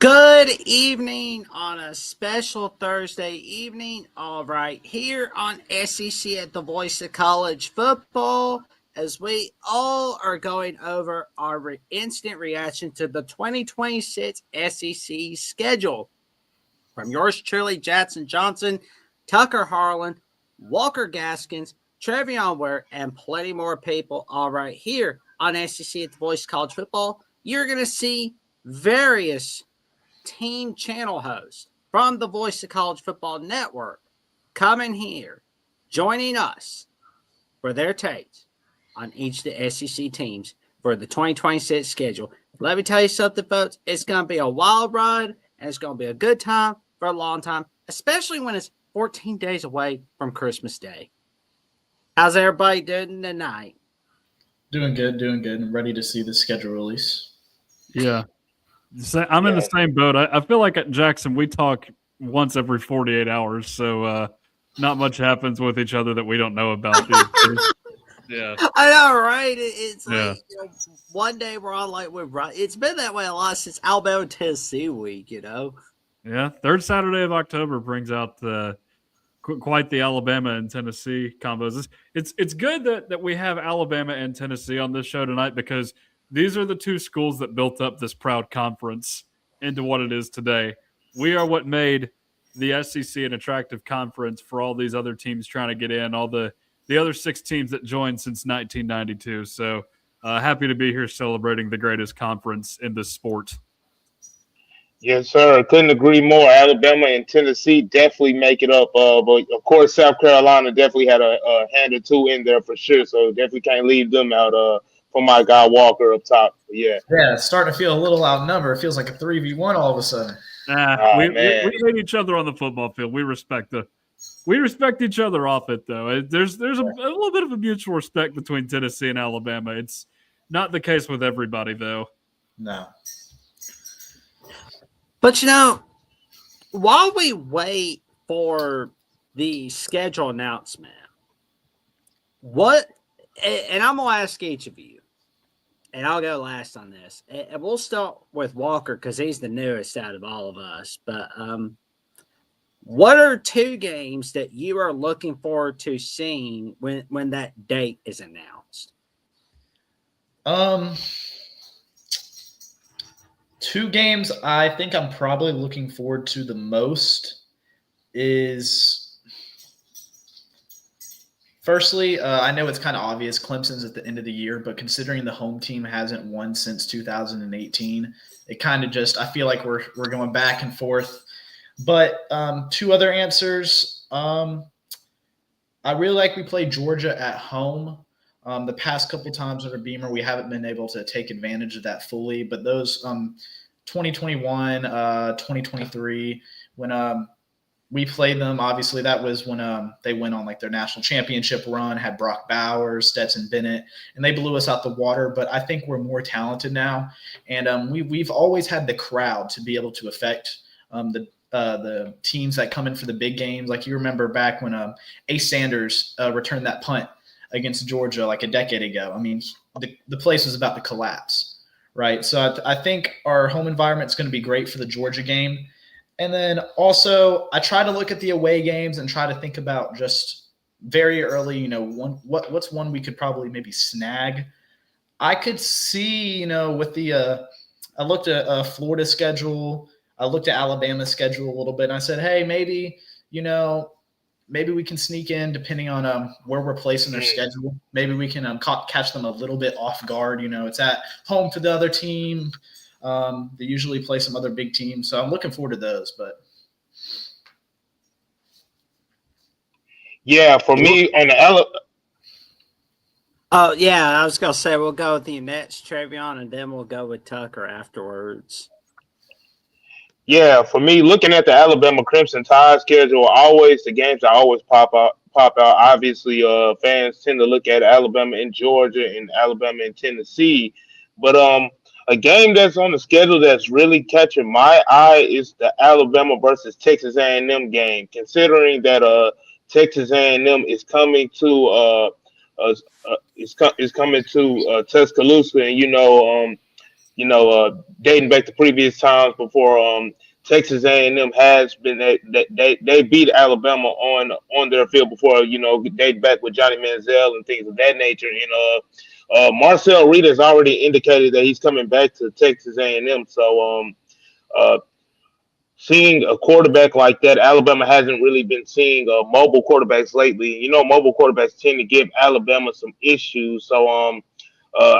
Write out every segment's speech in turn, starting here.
Good evening on a special Thursday evening. All right, here on SEC at the Voice of College Football, as we all are going over our instant reaction to the 2026 SEC schedule. From yours truly, Jackson Johnson, Tucker Harlan, Walker Gaskins, Trevion Ware, and plenty more people. All right, here on SEC at the Voice of College Football, you're going to see various team channel hosts from the Voice of College Football Network coming here, joining us for their takes on each of the SEC teams for the 2026 schedule. Let me tell you something, folks. It's going to be a wild ride, and it's going to be a good time for a long time, especially when it's 14 days away from Christmas Day. How's everybody doing tonight? Doing good. I'm ready to see the schedule release. Yeah. I'm in the same boat. I feel like at Jackson, we talk once every 48 hours, so not much happens with each other that we don't know about these days. Yeah. I know, right? It's like, one day we're on like it's been that way a lot since Alabama Tennessee week, Yeah, third Saturday of October brings out quite the Alabama and Tennessee combos. It's good that we have Alabama and Tennessee on this show tonight because these are the two schools that built up this proud conference into what it is today. We are what made the SEC an attractive conference for all these other teams trying to get in, all the other 6 teams that joined since 1992. So happy to be here celebrating the greatest conference in this sport. Yes, sir. Couldn't agree more. Alabama and Tennessee definitely make it up. But of course, South Carolina definitely had a hand or two in there for sure. So definitely can't leave them out. For my guy Walker up top. Yeah. Yeah, it's starting to feel a little outnumbered. It feels like a 3v1 all of a sudden. We hate each other on the football field. We respect each other off it, though. There's a little bit of a mutual respect between Tennessee and Alabama. It's not the case with everybody, though. No. But, while we wait for the schedule announcement, and I'm going to ask each of you, and I'll go last on this. And we'll start with Walker because he's the newest out of all of us. But what are 2 games that you are looking forward to seeing when that date is announced? 2 games I think I'm probably looking forward to the most is – firstly, I know it's kind of obvious Clemson's at the end of the year, but considering the home team hasn't won since 2018, it kind of just – I feel like we're going back and forth. But 2 other answers. I really like we play Georgia at home. The past couple times under Beamer, we haven't been able to take advantage of that fully. But those 2021, 2023, when we played them, obviously that was when they went on like their national championship run, had Brock Bowers, Stetson Bennett, and they blew us out the water. But I think we're more talented now, and we've always had the crowd to be able to affect the teams that come in for the big games. Like you remember back when Ace Sanders returned that punt against Georgia like a decade ago. I mean, the place was about to collapse, right? So I think our home environment is going to be great for the Georgia game. And then also I try to look at the away games and try to think about just very early, what's one we could probably maybe snag. I could see, with the I looked at Florida schedule. I looked at Alabama's schedule a little bit, and I said, hey, maybe we can sneak in depending on where we're placing their schedule. Maybe we can catch them a little bit off guard. It's at home for the other team. They usually play some other big teams, so I'm looking forward to those. But yeah, for me on the Oh yeah, I was gonna say we'll go with the next Trevion, and then we'll go with Tucker afterwards. Yeah, for me, looking at the Alabama Crimson Tide schedule, always the games that always pop out. Obviously, fans tend to look at Alabama and Georgia and Alabama and Tennessee, but a game that's on the schedule that's really catching my eye is the Alabama versus Texas A&M game. Considering that Texas A&M is coming to is coming to Tuscaloosa, and dating back to previous times before Texas A&M has been they beat Alabama on their field before, dating back with Johnny Manziel and things of that nature. Marcel Reed has already indicated that he's coming back to Texas A&M. So uh, seeing a quarterback like that, Alabama hasn't really been seeing mobile quarterbacks lately. Mobile quarterbacks tend to give Alabama some issues. So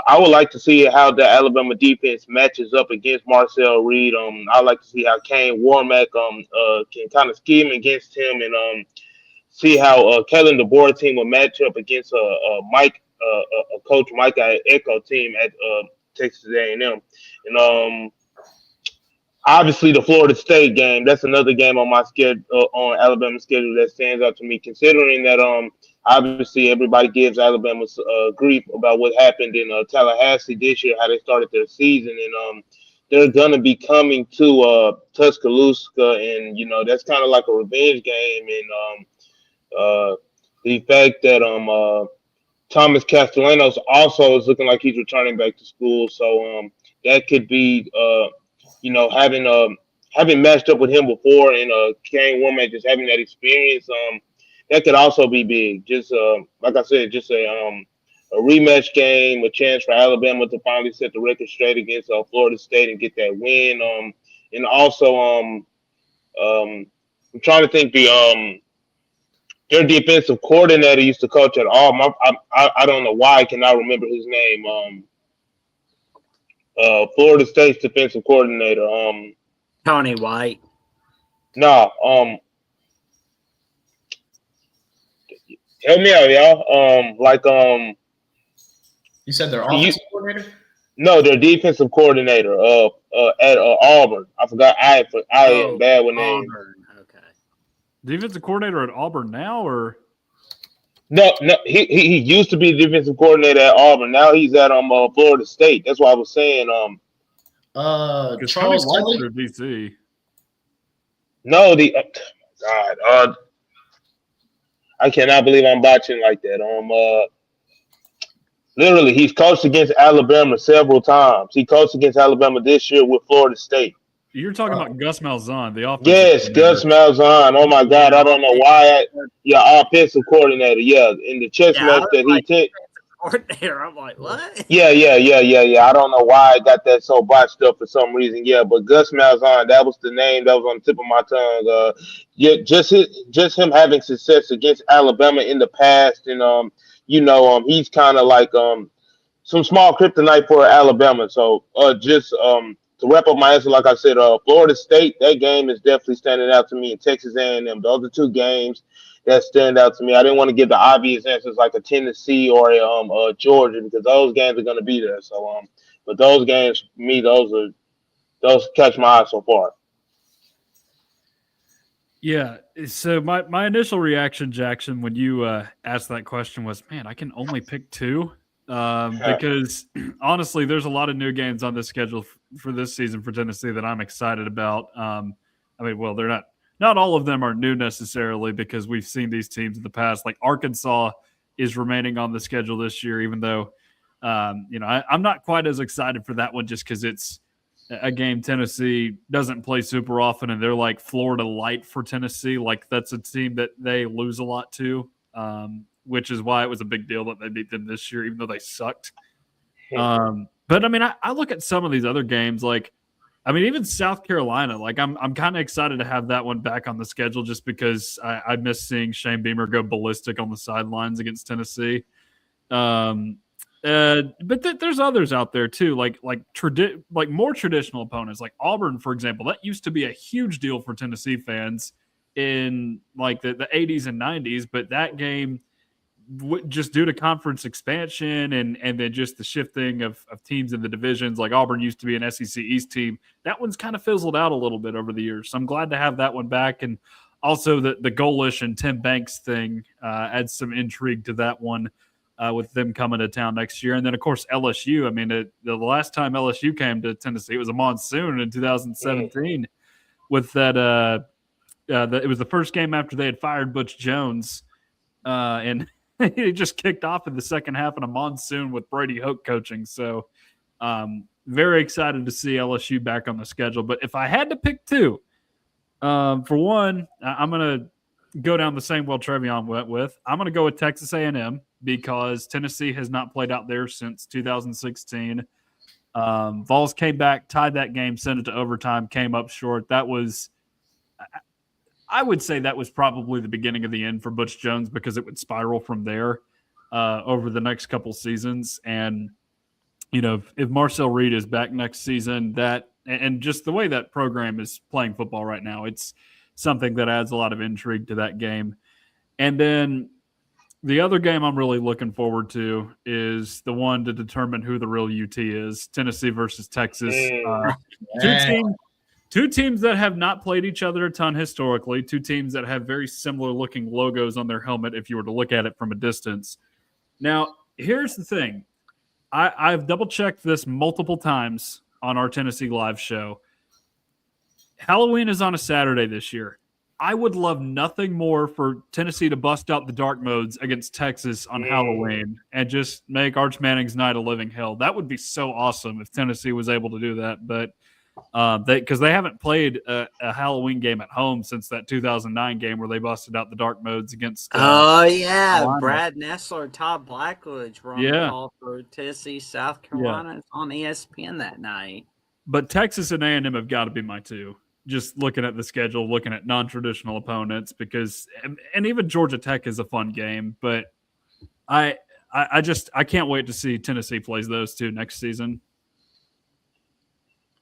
I would like to see how the Alabama defense matches up against Marcel Reed. I like to see how Kane Warmack can kind of scheme against him, and see how Kellen DeBoer team will match up against Coach Mike Echo team at Texas A&M. And obviously the Florida State game. That's another game on my schedule, on Alabama's schedule, that stands out to me. Considering that obviously everybody gives Alabama grief about what happened in Tallahassee this year, how they started their season, and they're gonna be coming to Tuscaloosa, and that's kind of like a revenge game, and the fact that Thomas Castellanos also is looking like he's returning back to school, so that could be having matched up with him before, and Kane Warmack just having that experience, that could also be big. Just like I said, just a rematch game, a chance for Alabama to finally set the record straight against Florida State and get that win. And also I'm trying to think their defensive coordinator used to coach at Auburn. I don't know why I cannot remember his name. Florida State's defensive coordinator. Tony White. No. Help me out, y'all. You said their offensive coordinator? No, their defensive coordinator. At Auburn. I forgot. I am bad with names. Auburn. Okay. Defensive coordinator at Auburn now, or No. He used to be the defensive coordinator at Auburn. Now he's at Florida State. That's why I was saying Charles Lily or DC. No, God, I cannot believe I'm botching like that. Literally, he's coached against Alabama several times. He coached against Alabama this year with Florida State. You're talking about Gus Malzahn, the offensive Yes, Gus Malzahn. Oh my God, I don't know why. Offensive coordinator. Yeah, in the chess match that he took. Coordinator. I'm like, what? Yeah. I don't know why I got that so botched up for some reason. Yeah, but Gus Malzahn, that was the name that was on the tip of my tongue. Just him having success against Alabama in the past, and he's kind of like some small kryptonite for Alabama. So to wrap up my answer, like I said, Florida State, that game is definitely standing out to me, and Texas A&M. Those are two games that stand out to me. I didn't want to give the obvious answers like a Tennessee or a Georgia, because those games are going to be there. So, but those games, for me, those catch my eye so far. Yeah. So my initial reaction, Jackson, when you asked that question was, man, I can only pick two. Because honestly, there's a lot of new games on this schedule for this season for Tennessee that I'm excited about. They're not all of them are new necessarily, because we've seen these teams in the past. Like Arkansas is remaining on the schedule this year, even though, I'm not quite as excited for that one just because it's a game Tennessee doesn't play super often, and they're like Florida light for Tennessee. Like that's a team that they lose a lot to. Which is why it was a big deal that they beat them this year, even though they sucked. But I mean, I look at some of these other games, even South Carolina. Like I'm kind of excited to have that one back on the schedule, just because I miss seeing Shane Beamer go ballistic on the sidelines against Tennessee. But there's others out there too, like more traditional opponents, like Auburn, for example. That used to be a huge deal for Tennessee fans in like the 80s and 90s, but that game, just due to conference expansion and then just the shifting of teams in the divisions, like Auburn used to be an SEC East team, that one's kind of fizzled out a little bit over the years. So I'm glad to have that one back. And also the Golish and Tim Banks thing adds some intrigue to that one with them coming to town next year. And then, of course, LSU. I mean, the last time LSU came to Tennessee, it was a monsoon in 2017 with that it was the first game after they had fired Butch Jones. And he just kicked off in the second half in a monsoon with Brady Hoke coaching. So, very excited to see LSU back on the schedule. But if I had to pick two, for one, I'm going to go down the same well Trevion went with. I'm going to go with Texas A&M because Tennessee has not played out there since 2016. Vols came back, tied that game, sent it to overtime, came up short. That was, I would say that was probably the beginning of the end for Butch Jones because it would spiral from there over the next couple seasons. And, you know, if Marcel Reed is back next season, that and just the way that program is playing football right now, it's something that adds a lot of intrigue to that game. And then the other game I'm really looking forward to is the one to determine who the real UT is, Tennessee versus Texas. Two teams that have not played each other a ton historically, two teams that have very similar looking logos on their helmet if you were to look at it from a distance. Now, here's the thing. I've double-checked this multiple times on our Tennessee Live show. Halloween is on a Saturday this year. I would love nothing more for Tennessee to bust out the dark modes against Texas on Halloween and just make Arch Manning's night a living hell. That would be so awesome if Tennessee was able to do that. But because they haven't played a Halloween game at home since that 2009 game where they busted out the dark modes against. Carolina. Brad Nessler, Todd Blackwood were on the call for Tennessee, South Carolina on ESPN that night. But Texas and A&M have got to be my two. Just looking at the schedule, looking at non-traditional opponents, because and even Georgia Tech is a fun game, but I can't wait to see Tennessee plays those two next season.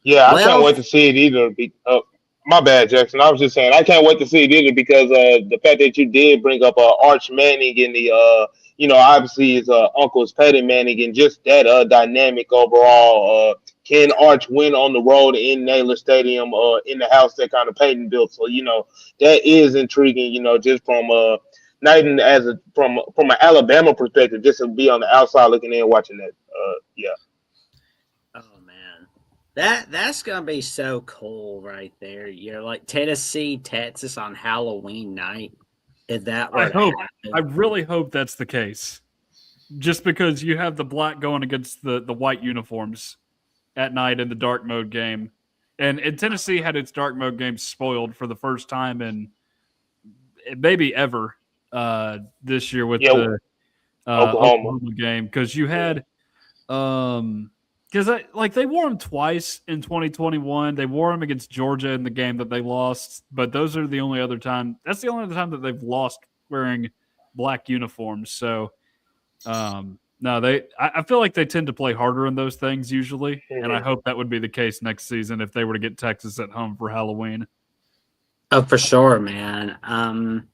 Yeah, I can't wait to see it either. My bad, Jackson. I was just saying I can't wait to see it either because the fact that you did bring up Arch Manning and the obviously his uncle is Peyton Manning and just that dynamic overall. Can Arch win on the road in Naylor Stadium in the house that kind of Peyton built? So that is intriguing. Just from not even from an Alabama perspective, just to be on the outside looking in watching that. Yeah. Oh man. That's gonna be so cool right there. You're like Tennessee, Texas on Halloween night. Is that what I really hope that's the case. Just because you have the black going against the white uniforms at night in the dark mode game. And Tennessee had its dark mode game spoiled for the first time in maybe ever this year with the Oklahoma game. Because you had because they wore them twice in 2021. They wore them against Georgia in the game that they lost, but those are the only other time. That's the only other time that they've lost wearing black uniforms. So, no, I feel like they tend to play harder in those things usually, and I hope that would be the case next season if they were to get Texas at home for Halloween. Oh, for sure, man. I'm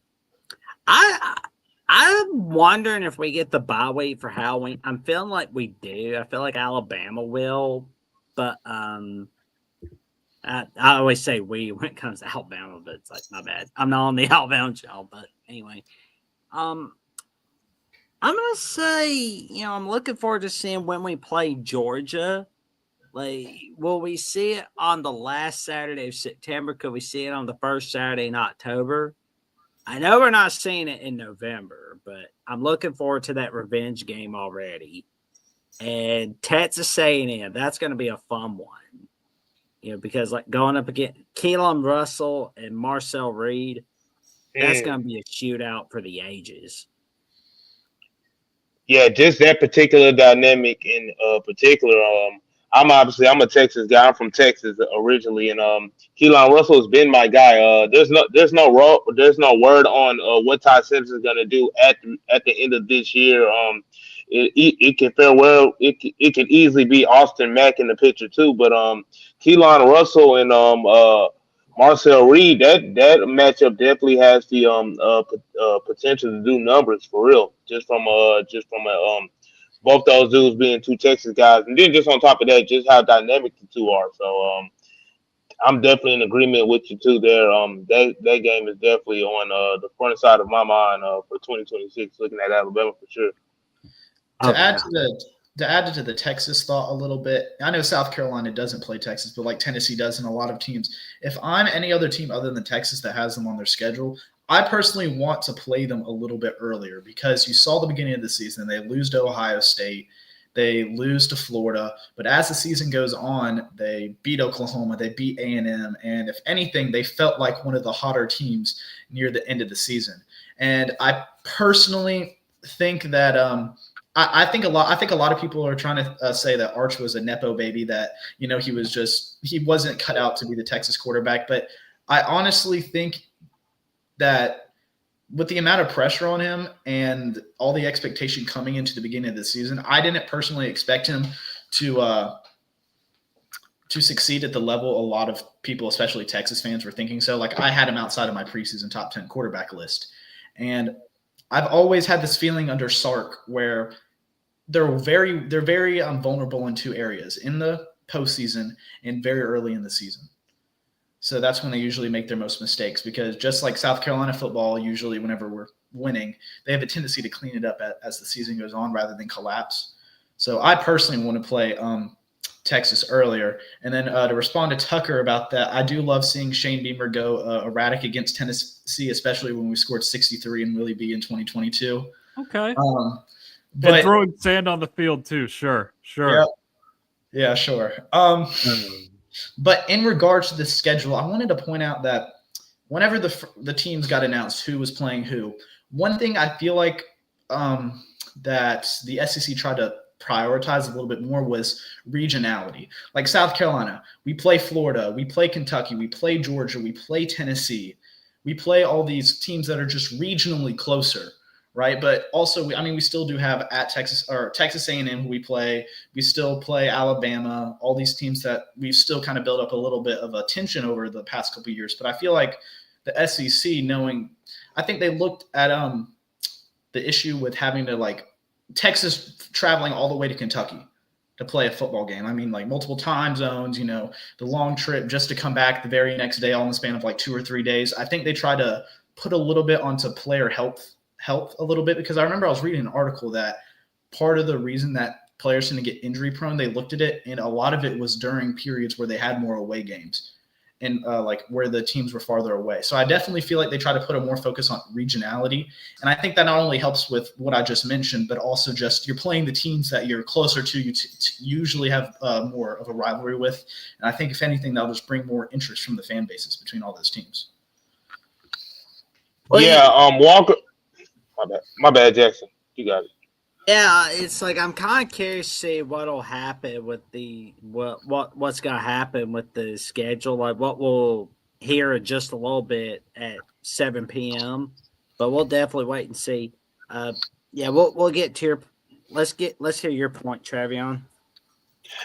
wondering if we get the bye week for Halloween. I'm feeling like we do. I feel like Alabama will, but I always say we when it comes to Alabama, but it's like my bad. I'm not on the Alabama show, but anyway. I'm gonna say, I'm looking forward to seeing when we play Georgia. Like, will we see it on the last Saturday of September? Could we see it on the first Saturday in October? I know we're not seeing it in November, but I'm looking forward to that revenge game already. And Texas A&M, that's going to be a fun one. Because like going up against Keelan Russell and Marcel Reed, that's going to be a shootout for the ages. Yeah, just that particular dynamic in particular. I'm a Texas guy. I'm from Texas originally, and Keelan Russell has been my guy. There's no word on what Ty Simpson is gonna do at the end of this year. It can farewell. It can easily be Austin Mack in the picture too, but Keelan Russell and Marcel Reed, that matchup definitely has the potential to do numbers for real. Just from both those dudes being two Texas guys, and then just on top of that, just how dynamic the two are. So I'm definitely in agreement with you too there. That game is definitely on the front side of my mind for 2026. Looking at Alabama for sure. To add to the Texas thought a little bit, I know South Carolina doesn't play Texas, but like Tennessee does in a lot of teams. If I'm any other team other than Texas that has them on their schedule, I personally want to play them a little bit earlier because you saw the beginning of the season. They lose to Ohio State. They lose to Florida, but as the season goes on, they beat Oklahoma, they beat A&M, and if anything, they felt like one of the hotter teams near the end of the season. And I personally think that I think a lot of people are trying to say that Arch was a nepo baby, that he wasn't cut out to be the Texas quarterback. But I honestly think that with the amount of pressure on him and all the expectation coming into the beginning of the season, I didn't personally expect him to succeed at the level a lot of people, especially Texas fans, were thinking. So, like, I had him outside of my preseason top 10 quarterback list. And I've always had this feeling under Sark where they're very vulnerable in two areas, in the postseason and very early in the season. So that's when they usually make their most mistakes, because just like South Carolina football, usually whenever we're winning, they have a tendency to clean it up as the season goes on rather than collapse. So I personally want to play Texas earlier. And then to respond to Tucker about that, I do love seeing Shane Beamer go erratic against Tennessee, especially when we scored 63 and Willie B in 2022. Okay. But and throwing sand on the field too. Sure. Yeah, sure. But in regards to the schedule, I wanted to point out that whenever the teams got announced who was playing who, one thing I feel like that the SEC tried to prioritize a little bit more was regionality. Like South Carolina, we play Florida, we play Kentucky, we play Georgia, we play Tennessee. We play all these teams that are just regionally closer, right? But also, we still do have at Texas A&M who we play. We still play Alabama, all these teams that we've still kind of built up a little bit of a tension over the past couple of years. But I feel like the SEC, I think they looked at the issue with having to, like, Texas traveling all the way to Kentucky to play a football game. Multiple time zones, the long trip just to come back the very next day, all in the span of like 2 or 3 days. I think they try to put a little bit onto player health a little bit, because I remember I was reading an article that part of the reason that players tend to get injury prone, they looked at it, and a lot of it was during periods where they had more away games and like where the teams were farther away. So I definitely feel like they try to put a more focus on regionality. And I think that not only helps with what I just mentioned, but also just you're playing the teams that you're closer to, you usually have more of a rivalry with. And I think if anything, that'll just bring more interest from the fan bases between all those teams. Walker. My bad, Jackson. You got it. Yeah, it's like I'm kind of curious to see what'll happen with what's gonna happen with the schedule. Like what we'll hear in just a little bit at 7 p.m. But we'll definitely wait and see. We'll get to your. Let's hear your point, Travion.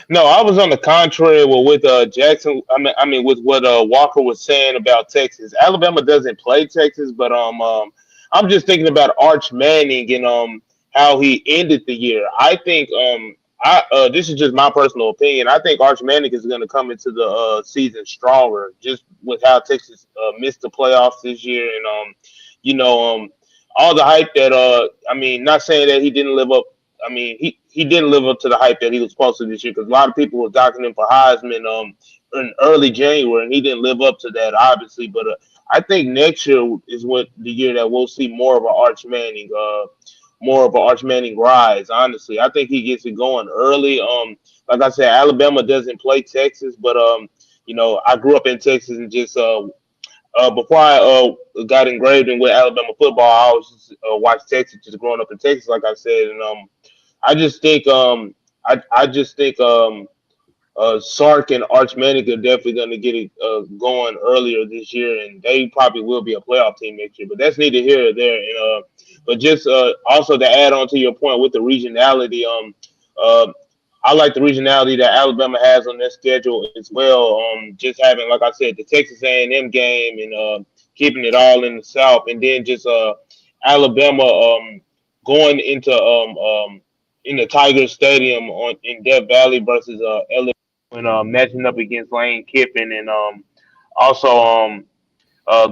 No, I was on the contrary with Jackson. With what Walker was saying about Texas. Alabama doesn't play Texas, but I'm just thinking about Arch Manning and how he ended the year. I think this is just my personal opinion. I think Arch Manning is going to come into the season stronger, just with how Texas missed the playoffs this year, and all the hype that not saying that he didn't live up. He didn't live up to the hype that he was supposed to this year, because a lot of people were docking him for Heisman in early January, and he didn't live up to that, obviously. But I think next year is what the year that we'll see more of an Arch Manning rise. Honestly, I think he gets it going early. Like I said, Alabama doesn't play Texas, but I grew up in Texas, and just before I got engraved in with Alabama football, I always just watched Texas, just growing up in Texas, like I said, and I just think Sark and Arch Manning are definitely going to get it going earlier this year, and they probably will be a playoff team next year. But that's neither here or there. And but just also to add on to your point with the regionality, I like the regionality that Alabama has on their schedule as well. Just having, like I said, the Texas A&M game and keeping it all in the South, and then just Alabama going into in the Tiger Stadium in Death Valley versus LA, and matching up against Lane Kiffin, and also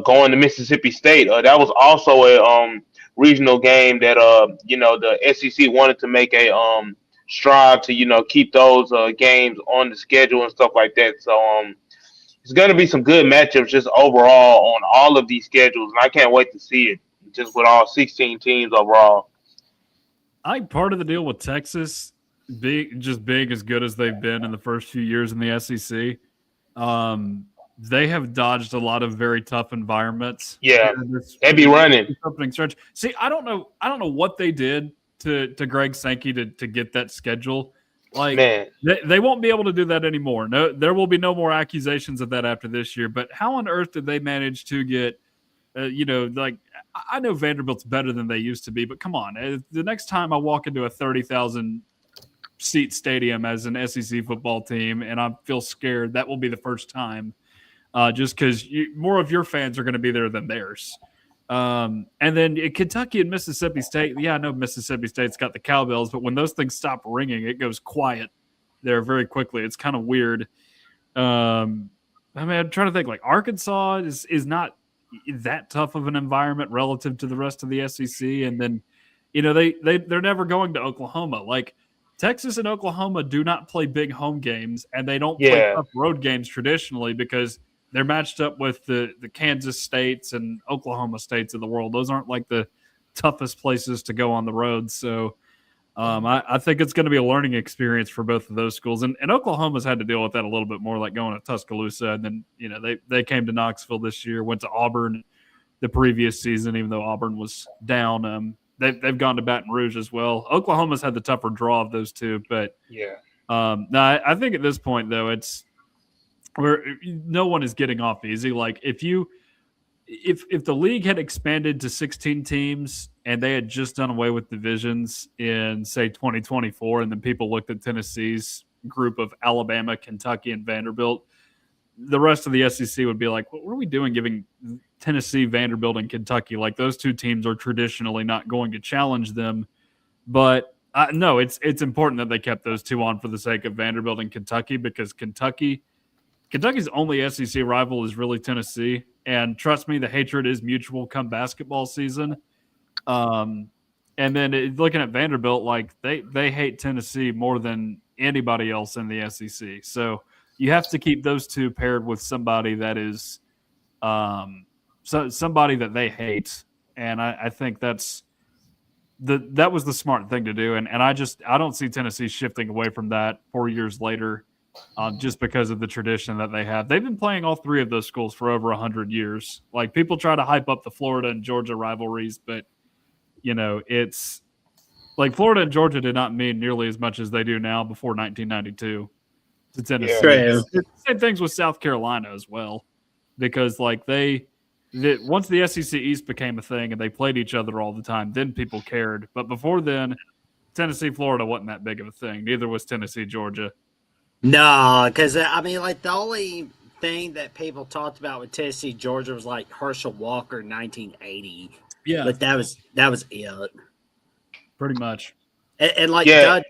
going to Mississippi State. That was also a regional game that the SEC wanted to make a strive to keep those games on the schedule and stuff like that. So it's going to be some good matchups just overall on all of these schedules, and I can't wait to see it just with all 16 teams overall. I think part of the deal with Texas being as good as they've been in the first few years in the SEC. They have dodged a lot of very tough environments. Yeah, This, they be running. this opening stretch. See, I don't know what they did to Greg Sankey to get that schedule. Like, Man, they won't be able to do that anymore. No, there will be no more accusations of that after this year. But how on earth did they manage to get? Like, I know Vanderbilt's better than they used to be, but come on. The next time I walk into a 30,000 seat stadium as an SEC football team and I feel scared, that will be the first time, just because more of your fans are going to be there than theirs. And then Kentucky and Mississippi State, yeah, I know Mississippi State's got the cowbells, but when those things stop ringing, it goes quiet there very quickly. It's kind of weird. I'm trying to think, like, Arkansas is not that tough of an environment relative to the rest of the SEC. And then, they're never going to Oklahoma. Like, Texas and Oklahoma do not play big home games, and they don't play tough road games traditionally because they're matched up with the Kansas States and Oklahoma States of the world. Those aren't like the toughest places to go on the road. So I think it's going to be a learning experience for both of those schools. And Oklahoma's had to deal with that a little bit more, like going to Tuscaloosa. And then, they came to Knoxville this year, went to Auburn the previous season, even though Auburn was down. They've gone to Baton Rouge as well. Oklahoma's had the tougher draw of those two. But, no, I think at this point, though, it's where no one is getting off easy. Like, if the league had expanded to 16 teams and they had just done away with divisions in, say, 2024, and then people looked at Tennessee's group of Alabama, Kentucky, and Vanderbilt, the rest of the SEC would be like, what are we doing giving Tennessee, Vanderbilt, and Kentucky? Like, those two teams are traditionally not going to challenge them. But no, it's important that they kept those two on for the sake of Vanderbilt and Kentucky, because Kentucky's only SEC rival is really Tennessee. And trust me, the hatred is mutual come basketball season. And then looking at Vanderbilt, like, they hate Tennessee more than anybody else in the SEC. So you have to keep those two paired with somebody that is somebody that they hate. And I think that was the smart thing to do. And I don't see Tennessee shifting away from that 4 years later. Just because of the tradition that they have. They've been playing all three of those schools for over 100 years. Like, people try to hype up the Florida and Georgia rivalries, but, it's like Florida and Georgia did not mean nearly as much as they do now before 1992 to Tennessee. Yeah. It's the same things with South Carolina as well, because, like, once the SEC East became a thing and they played each other all the time, then people cared. But before then, Tennessee, Florida wasn't that big of a thing. Neither was Tennessee, Georgia. No, because like, the only thing that people talked about with Tennessee, Georgia was like Herschel Walker, 1980. Yeah, but that was it. Pretty much. And like, Yeah.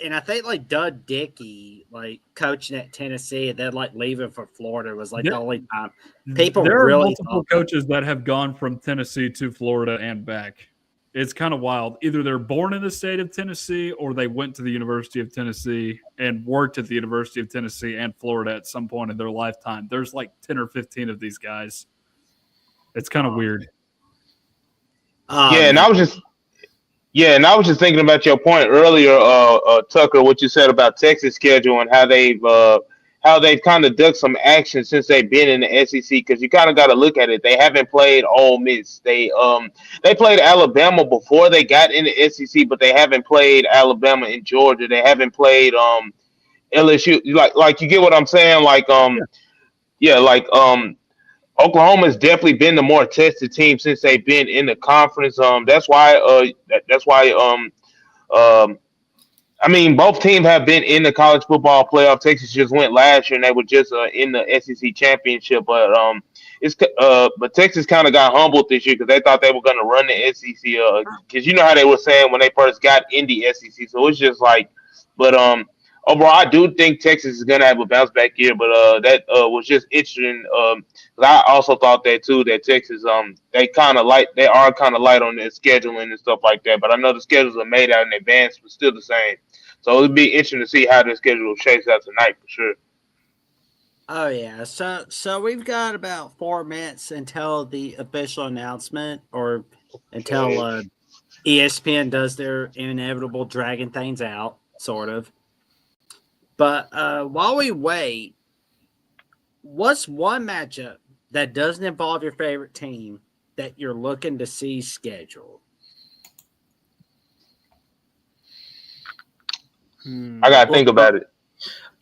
and I think like Doug Dickey, like, coaching at Tennessee and then like leaving for Florida was like the only time people there really. Are multiple coaches that have gone from Tennessee to Florida and back. It's kind of wild. Either they're born in the state of Tennessee or they went to the University of Tennessee and worked at the University of Tennessee and Florida at some point in their lifetime. There's like 10 or 15 of these guys. It's kind of weird. And I was just thinking about your point earlier, Tucker, what you said about Texas schedule and how they've kind of done some action since they've been in the SEC, because you kind of got to look at it. They haven't played Ole Miss. They played Alabama before they got in the SEC, but they haven't played Alabama and Georgia. They haven't played LSU. Like you get what I'm saying? Like Oklahoma's definitely been the more tested team since they've been in the conference. That's why I mean, both teams have been in the college football playoff. Texas just went last year, and they were just in the SEC championship. But but Texas kind of got humbled this year because they thought they were going to run the SEC. Because you know how they were saying when they first got in the SEC. So it's just like, but overall, I do think Texas is going to have a bounce back year. But that was just interesting. I also thought that too. That Texas, they are kind of light on their scheduling and stuff like that. But I know the schedules are made out in advance, but still the same. So it'll be interesting to see how the schedule shakes out tonight for sure. Oh yeah, so we've got about 4 minutes until the official announcement, or until ESPN does their inevitable dragging things out. sort of. But while we wait, what's one matchup that doesn't involve your favorite team that you're looking to see scheduled? I gotta think about it.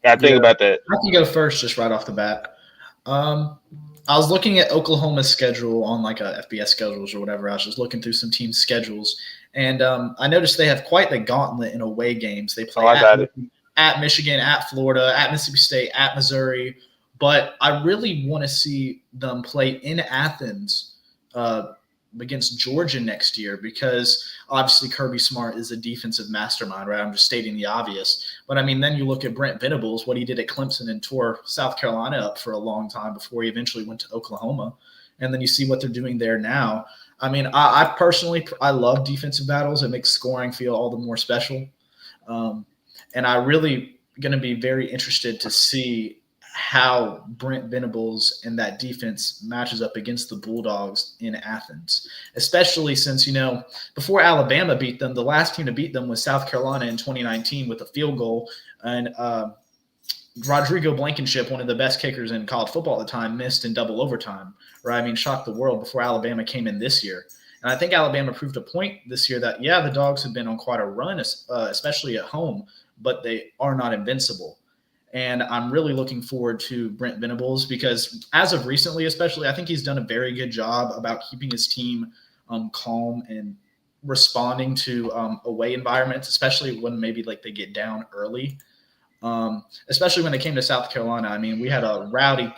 Gotta think about that. I can go first just right off the bat. I was looking at Oklahoma's schedule on like a FBS schedules or whatever. I was just looking through some team schedules, and I noticed they have quite the gauntlet in away games. They play at Michigan, at Florida, at Mississippi State, at Missouri. But I really want to see them play in Athens against Georgia next year, because obviously Kirby Smart is a defensive mastermind, right? I'm just stating the obvious. But, I mean, then you look at Brent Venables, what he did at Clemson and tore South Carolina up for a long time before he eventually went to Oklahoma. And then you see what they're doing there now. I mean, I personally love defensive battles. It makes scoring feel all the more special. And I really going to be very interested to see how Brent Venables and that defense matches up against the Bulldogs in Athens, especially since, before Alabama beat them, the last team to beat them was South Carolina in 2019 with a field goal. And Rodrigo Blankenship, one of the best kickers in college football at the time, missed in double overtime, right? I mean, shocked the world before Alabama came in this year. And I think Alabama proved a point this year that, the Dogs have been on quite a run, especially at home, but they are not invincible. And I'm really looking forward to Brent Venables, because as of recently, especially, I think he's done a very good job about keeping his team calm and responding to away environments, especially when maybe like they get down early. Especially when it came to South Carolina. I mean, we had a rowdy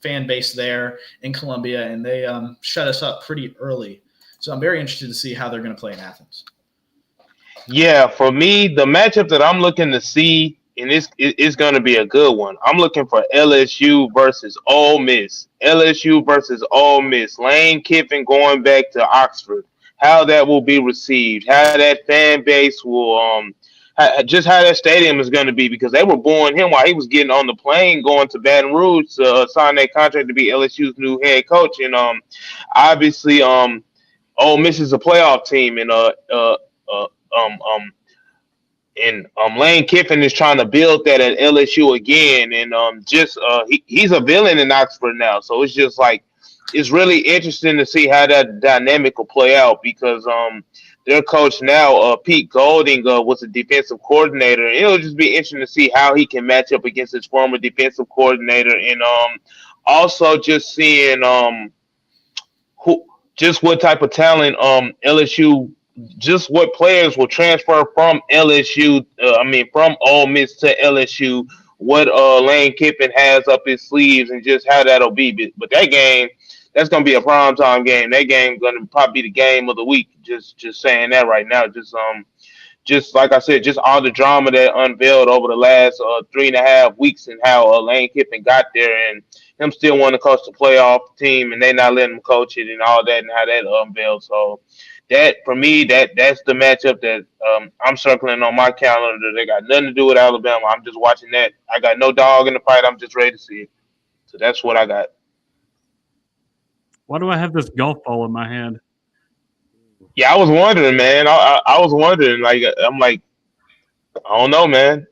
fan base there in Columbia, and they shut us up pretty early. So I'm very interested to see how they're going to play in Athens. Yeah, for me, the matchup that I'm looking to see, and it's going to be a good one. I'm looking for LSU versus Ole Miss. LSU versus Ole Miss. Lane Kiffin going back to Oxford. How that will be received. How that fan base will just how that stadium is going to be, because they were booing him while he was getting on the plane going to Baton Rouge to sign that contract to be LSU's new head coach. And obviously, Ole Miss is a playoff team, and Lane Kiffin is trying to build that at LSU again, and he's a villain in Oxford now. So it's just like, it's really interesting to see how that dynamic will play out, because their coach now, Pete Golding, was a defensive coordinator, and it'll just be interesting to see how he can match up against his former defensive coordinator, and also just seeing what type of talent LSU. Just what players will transfer from LSU, from Ole Miss to LSU, what Lane Kiffin has up his sleeves, and just how that'll be. But that game, that's going to be a primetime game. That game going to probably be the game of the week. Just saying that right now. Just like I said, just all the drama that unveiled over the last 3.5 weeks, and how Lane Kiffin got there, and him still wanting to coach the playoff team, and they not letting him coach it, and all that, and how that unveiled. So that, for me, that's the matchup that I'm circling on my calendar. They got nothing to do with Alabama. I'm just watching that. I got no dog in the fight. I'm just ready to see it. So that's what I got. Why do I have this golf ball in my hand? Yeah, I was wondering, man. I was wondering. I'm like, I don't know, man.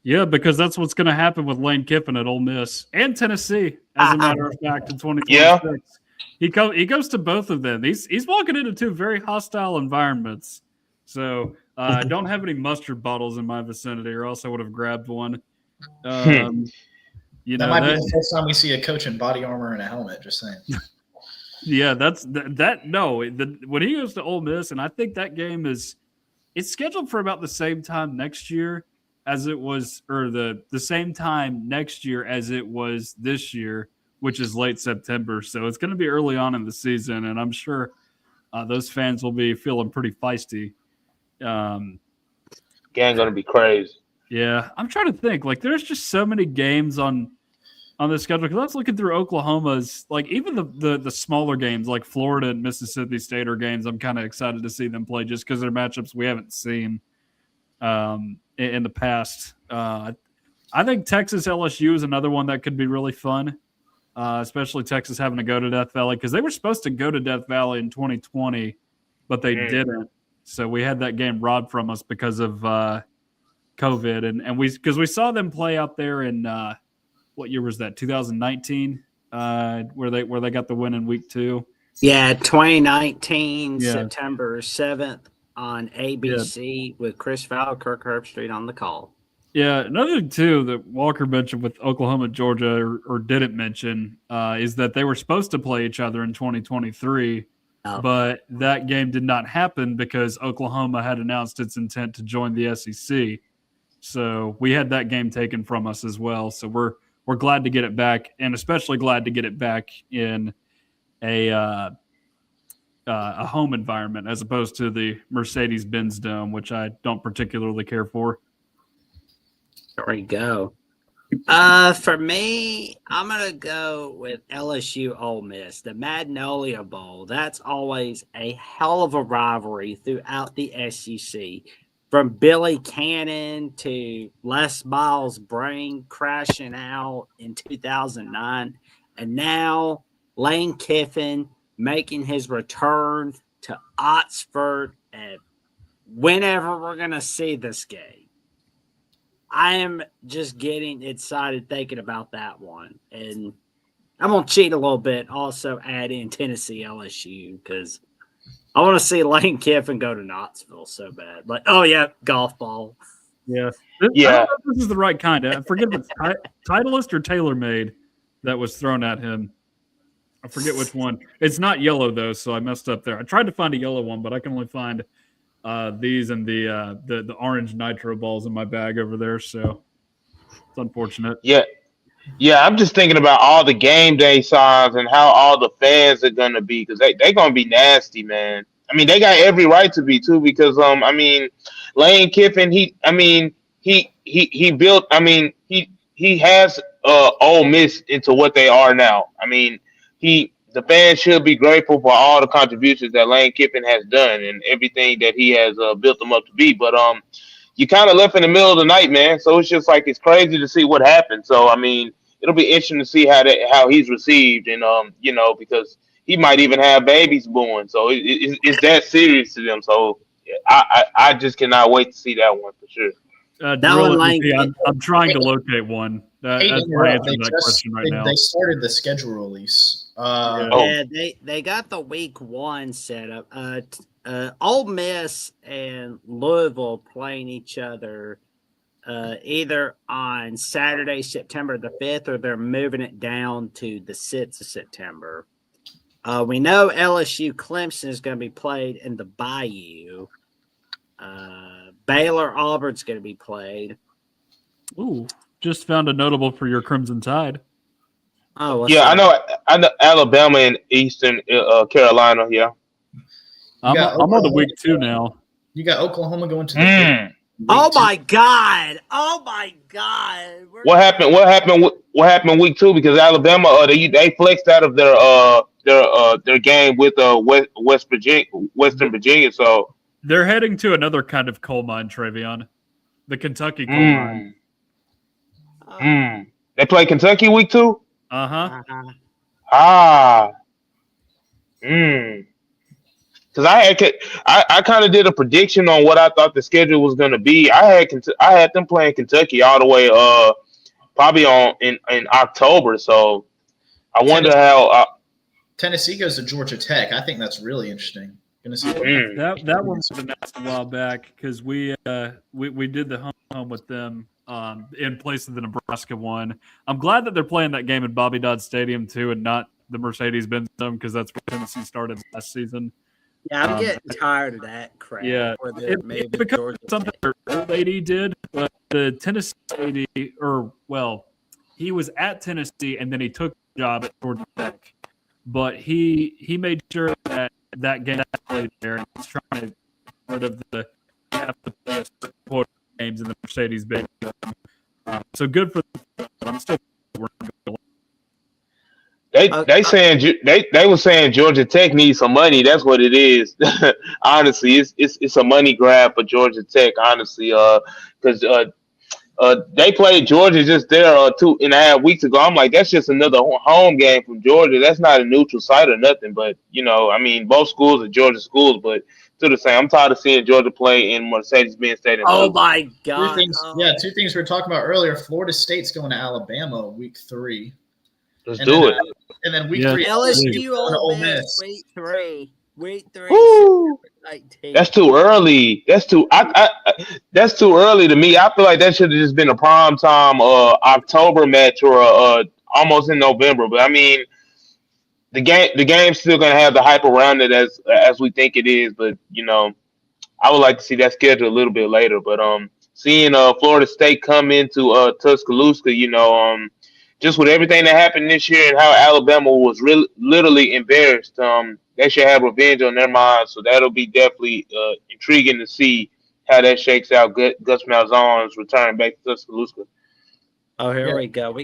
Yeah, because that's what's going to happen with Lane Kiffin at Ole Miss and Tennessee, as a matter of fact, in 2026. Yeah. He goes to both of them. He's walking into two very hostile environments. So I don't have any mustard bottles in my vicinity, or else I would have grabbed one. That might be the first time we see a coach in body armor and a helmet, just saying. Yeah, when he goes to Ole Miss, and I think that game it's scheduled for about the same time next year as it was, or the same time next year as it was this year, which is late September. So it's going to be early on in the season, and I'm sure those fans will be feeling pretty feisty. Game going to be crazy. Yeah, I'm trying to think. Like, there's just so many games on the schedule, because I was looking through Oklahoma's, like, even the smaller games like Florida and Mississippi State are games I'm kind of excited to see them play, just because they're matchups we haven't seen in the past. I think Texas LSU is another one that could be really fun, especially Texas having to go to Death Valley, because they were supposed to go to Death Valley in 2020, but they didn't. So we had that game robbed from us because of COVID, and we saw them play out there in what year was that? 2019, where they got the win in week 2. Yeah, 2019 Yeah. September 7th on ABC with Chris Fowler, Kirk Herbstreit on the call. Yeah, another thing too that Walker mentioned with Oklahoma, Georgia, or didn't mention, is that they were supposed to play each other in 2023, but that game did not happen because Oklahoma had announced its intent to join the SEC. So we had that game taken from us as well. So we're glad to get it back, and especially glad to get it back in a home environment as opposed to the Mercedes-Benz Dome, which I don't particularly care for. There we go. For me, I'm gonna go with LSU Ole Miss, the Magnolia Bowl. That's always a hell of a rivalry throughout the SEC. From Billy Cannon to Les Miles' brain crashing out in 2009, and now Lane Kiffin making his return to Oxford, and whenever we're gonna see this game. I am just getting excited thinking about that one. And I'm going to cheat a little bit, also add in Tennessee LSU, because I want to see Lane Kiffin go to Knoxville so bad. Like, oh, yeah, golf ball. Yeah. I don't know if this is the right kind. I forget if it's Titleist or TaylorMade that was thrown at him. I forget which one. It's not yellow, though, so I messed up there. I tried to find a yellow one, but I can only find these and the orange nitro balls in my bag over there, so it's unfortunate. Yeah, I'm just thinking about all the game day signs and how all the fans are gonna be, because they're gonna be nasty, man. I mean, they got every right to be too, because I mean, Lane Kiffin, he built, I mean, he has Ole Miss into what they are now. I mean, the fans should be grateful for all the contributions that Lane Kiffin has done and everything that he has built them up to be. But you kind of left in the middle of the night, man. So it's just like it's crazy to see what happened. So I mean, it'll be interesting to see how he's received, and because he might even have babies born. So it's that serious to them. So I just cannot wait to see that one for sure. I'm trying to locate one. That's my answer to that question right now. They started the schedule release. They got the week 1 set up. Ole Miss and Louisville playing each other either on Saturday, September the 5th, or they're moving it down to the 6th of September. We know LSU Clemson is going to be played in the Bayou. Baylor Auburn's going to be played. Ooh, just found a notable for your Crimson Tide. Oh, yeah, I know Alabama and Eastern Carolina. Yeah, I'm on the week 2 now. You got Oklahoma going to the my God! Oh my God! What happened week 2? Because Alabama they flexed out of their game with Western Virginia. So they're heading to another kind of coal mine, Travion. The Kentucky coal mine. They play Kentucky week 2? Uh-huh. Because I kind of did a prediction on what I thought the schedule was going to be. I had them playing Kentucky all the way probably in October. So I wonder how Tennessee goes to Georgia Tech. I think that's really interesting. Gonna see that one was announced a while back because we did the home with them in place of the Nebraska one. I'm glad that they're playing that game at Bobby Dodd Stadium too, and not the Mercedes-Benz Dome, because that's where Tennessee started last season. Yeah, I'm getting tired of that crap. Yeah, it becomes something their old AD did, but the Tennessee AD, he was at Tennessee and then he took the job at Georgia Tech, but he made sure that game played there, and he's trying to get rid of the support games in the Mercedes-Benz. So good for them. I'm still working. They were saying Georgia Tech needs some money. That's what it is. Honestly, it's a money grab for Georgia Tech. Honestly, because they played Georgia just there 2.5 weeks ago. I'm like, that's just another home game from Georgia. That's not a neutral site or nothing. But I mean, both schools are Georgia schools. But to the same. I'm tired of seeing Georgia play in Mercedes-Benz Stadium. Oh my Two God! things. Yeah, two things we were talking about earlier. Florida State's going to Alabama week 3, Let's and do then it. week Yeah. 3 LSU going to Ole Ole Miss Miss. week 3. Week 3, Woo! September 19th. That's too early. That's too early to me. I feel like that should have just been a prime time October match or almost in November. But I mean, the game's still gonna have the hype around it as we think it is. But I would like to see that schedule a little bit later. But seeing Florida State come into Tuscaloosa, just with everything that happened this year and how Alabama was really literally embarrassed, they should have revenge on their minds. So that'll be definitely intriguing to see how that shakes out. Gus Malzahn's return back to Tuscaloosa. Oh, here Yeah. we go. We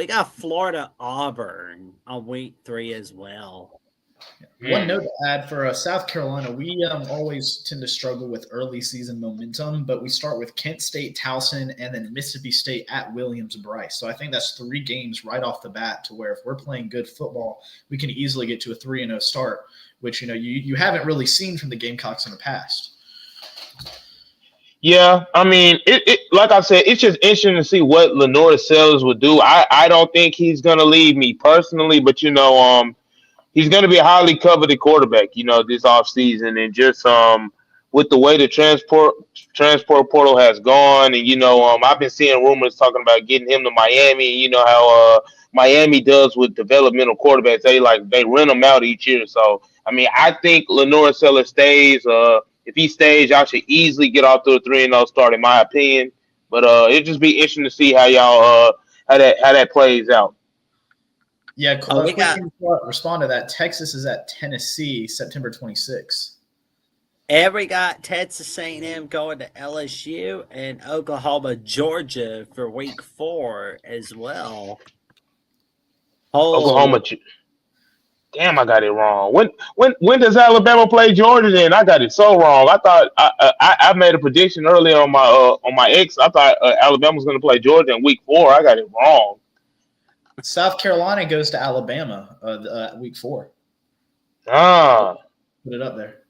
got Florida Auburn on week 3 as well. One note to add for South Carolina, we always tend to struggle with early season momentum, but we start with Kent State, Towson, and then Mississippi State at Williams-Brice. So I think that's 3 games right off the bat to where if we're playing good football, we can easily get to a 3-0 start, which you haven't really seen from the Gamecocks in the past. Yeah, I mean, it like I said, it's just interesting to see what Lenore Sellers would do. I don't think he's gonna leave me personally, but he's going to be a highly coveted quarterback, this offseason. And just with the way the transport portal has gone, and I've been seeing rumors talking about getting him to Miami. You know how Miami does with developmental quarterbacks; they rent them out each year. So I mean, I think Lenore Sellers stays. If he stays, y'all should easily get off to a 3-0 start, in my opinion. But it'd just be interesting to see how y'all how that plays out. Yeah, we got- respond to that. Texas is at Tennessee, September 26th. And we got Texas A&M going to LSU and Oklahoma, Georgia for week 4 as well. Oh, Oklahoma. Damn, I got it wrong. When does Alabama play Georgia? Then I got it so wrong. I thought I made a prediction earlier on my X. I thought Alabama was going to play Georgia in week 4. I got it wrong. South Carolina goes to Alabama week 4. Ah, Put it up there.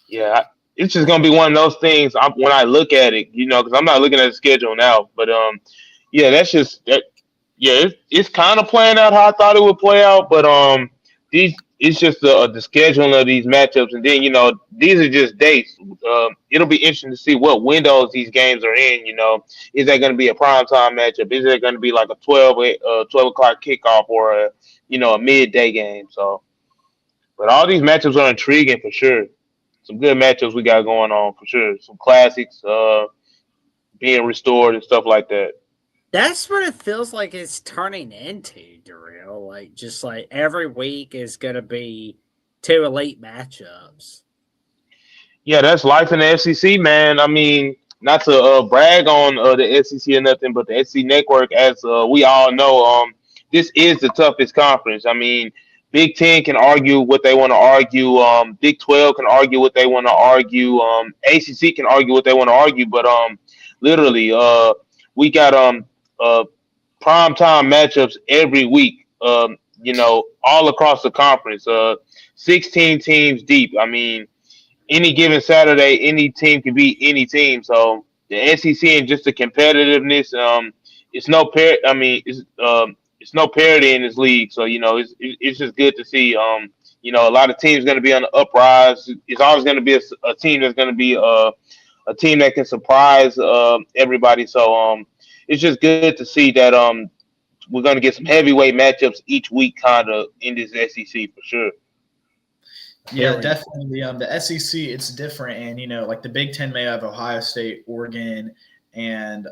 yeah. It's just gonna be one of those things. When I look at it, because I'm not looking at the schedule now. But yeah, that's just that. Yeah, it's kind of playing out how I thought it would play out. But it's just the scheduling of these matchups, and then these are just dates. It'll be interesting to see what windows these games are in. Is that going to be a primetime matchup? Is it going to be like a 12 o'clock kickoff or a midday game? So, but all these matchups are intriguing for sure. Some good matchups we got going on for sure. Some classics being restored and stuff like that. that's what it feels like it's turning into, Darrell. Just every week is going to be 2 elite matchups. Yeah, that's life in the SEC, man. I mean, not to brag on the SEC or nothing, but the SEC network, as we all know, this is the toughest conference. I mean, Big Ten can argue what they want to argue. Big 12 can argue what they want to argue. ACC can argue what they want to argue. But literally, we got prime time matchups every week. All across the conference. 16 teams deep. I mean, any given Saturday, any team can beat any team. So the SEC and just the competitiveness, it's no I mean, it's no parity in this league. So it's just good to see. A lot of teams going to be on the uprise. It's always going to be a team that's going to be a team that can surprise everybody. So it's just good to see that we're going to get some heavyweight matchups each week, kind of in this SEC for sure. Yeah, definitely. The SEC, it's different, and like the Big Ten may have Ohio State, Oregon, and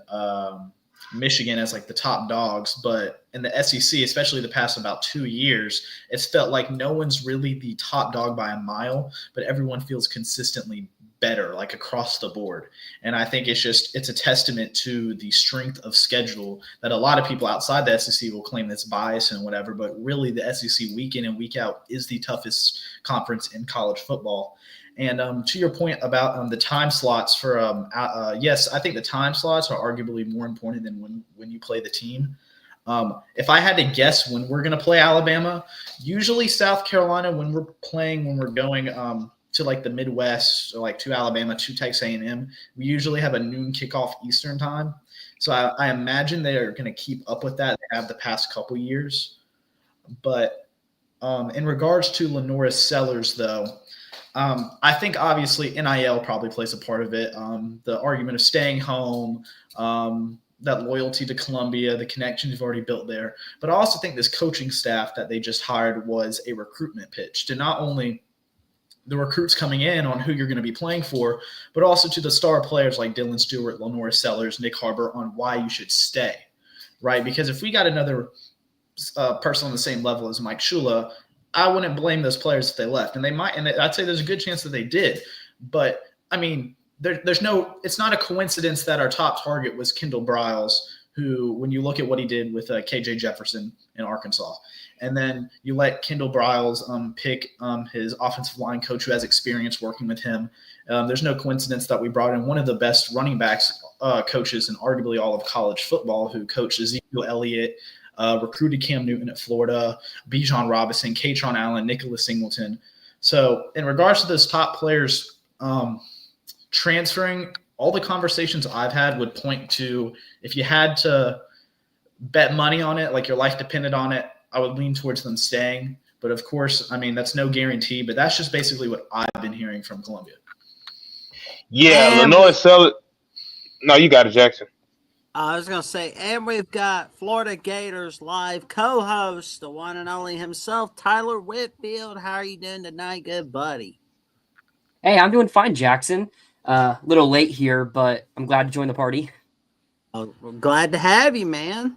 Michigan as like the top dogs, but in the SEC, especially the past about 2 years, it's felt like no one's really the top dog by a mile, but everyone feels consistently better, like across the board. And I think it's a testament to the strength of schedule that a lot of people outside the SEC will claim that's bias and whatever, but really the SEC week in and week out is the toughest conference in college football. And to your point about the time slots for yes, I think the time slots are arguably more important than when you play the team. If I had to guess when we're going to play Alabama, usually South Carolina when we're going to like the Midwest, or like to Alabama, to Texas A&M, we usually have a noon kickoff Eastern time. So I imagine they are going to keep up with that. They have the past couple years. But in regards to Lenora Sellers, though, I think obviously NIL probably plays a part of it. The argument of staying home, that loyalty to Columbia, the connections you've already built there. But I also think this coaching staff that they just hired was a recruitment pitch to not only the recruits coming in on who you're going to be playing for, but also to the star players like Dylan Stewart, Lenora Sellers, Nick Harbor on why you should stay, right? Because if we got another person on the same level as Mike Shula, I wouldn't blame those players if they left. And they might, and I'd say there's a good chance that they did. But, I mean, it's not a coincidence that our top target was Kendall Briles, who, when you look at what he did with KJ Jefferson in Arkansas, and then you let Kendall Briles pick his offensive line coach who has experience working with him. There's no coincidence that we brought in one of the best running backs coaches in arguably all of college football, who coached Ezekiel Elliott, recruited Cam Newton at Florida, Bijan Robinson, Katron Allen, Nicholas Singleton. So in regards to those top players transferring, all the conversations I've had would point to, if you had to bet money on it, like your life depended on it, I would lean towards them staying. But of course, I mean, that's no guarantee, but that's just basically what I've been hearing from Columbia. Yeah, Lenore Sellers. No, you got it, Jackson. I was going to say, and we've got Florida Gators live co-host, the one and only himself, Tyler Whitfield. How are you doing tonight, good buddy? Hey, I'm doing fine, Jackson. A little late here, but I'm glad to join the party. Oh, we're glad to have you, man.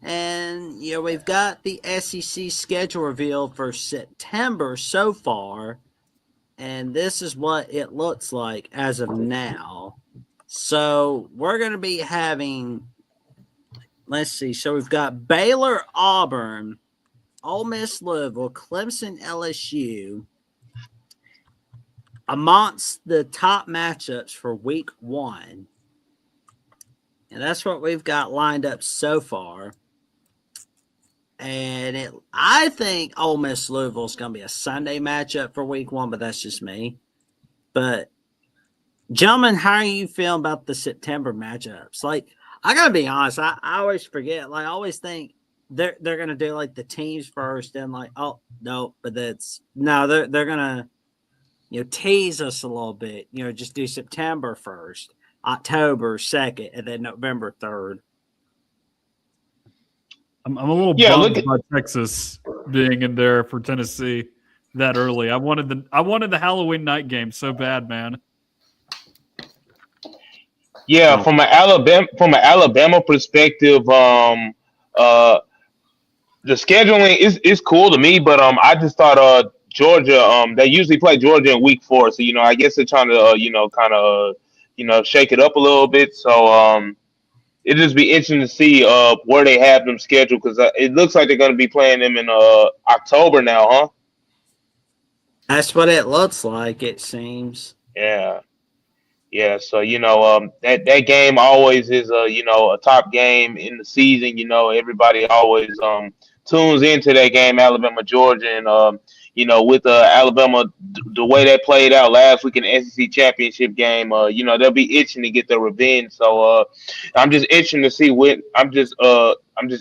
And, we've got the SEC schedule revealed for September so far, and this is what it looks like as of now. So we're going to be having, let's see, so we've got Baylor, Auburn, Ole Miss, Louisville, Clemson, LSU, amongst the top matchups for week 1. And that's what we've got lined up so far. And I think Ole Miss Louisville is going to be a Sunday matchup for week 1, but that's just me. But, gentlemen, how are you feeling about the September matchups? Like, I got to be honest, I always forget. Like, I always think they're going to do, like, the teams first and, like, oh, no, but they're going to, tease us a little bit. Just do September 1st, October 2nd, and then November 3rd. I'm a little bummed by Texas being in there for Tennessee that early. I wanted the Halloween night game so bad, man. Yeah, from an Alabama perspective, the scheduling is cool to me, but I just thought Georgia, they usually play Georgia in week 4, so I guess they're trying to shake it up a little bit. So it'd just be interesting to see where they have them scheduled, because it looks like they're going to be playing them in October now, huh? That's what it looks like, it seems. Yeah. So that game always is a top game in the season. Everybody always tunes into that game, Alabama Georgia, and with Alabama, the way that played out last week in the SEC championship game, they'll be itching to get their revenge. So I'm just itching to see when. I'm just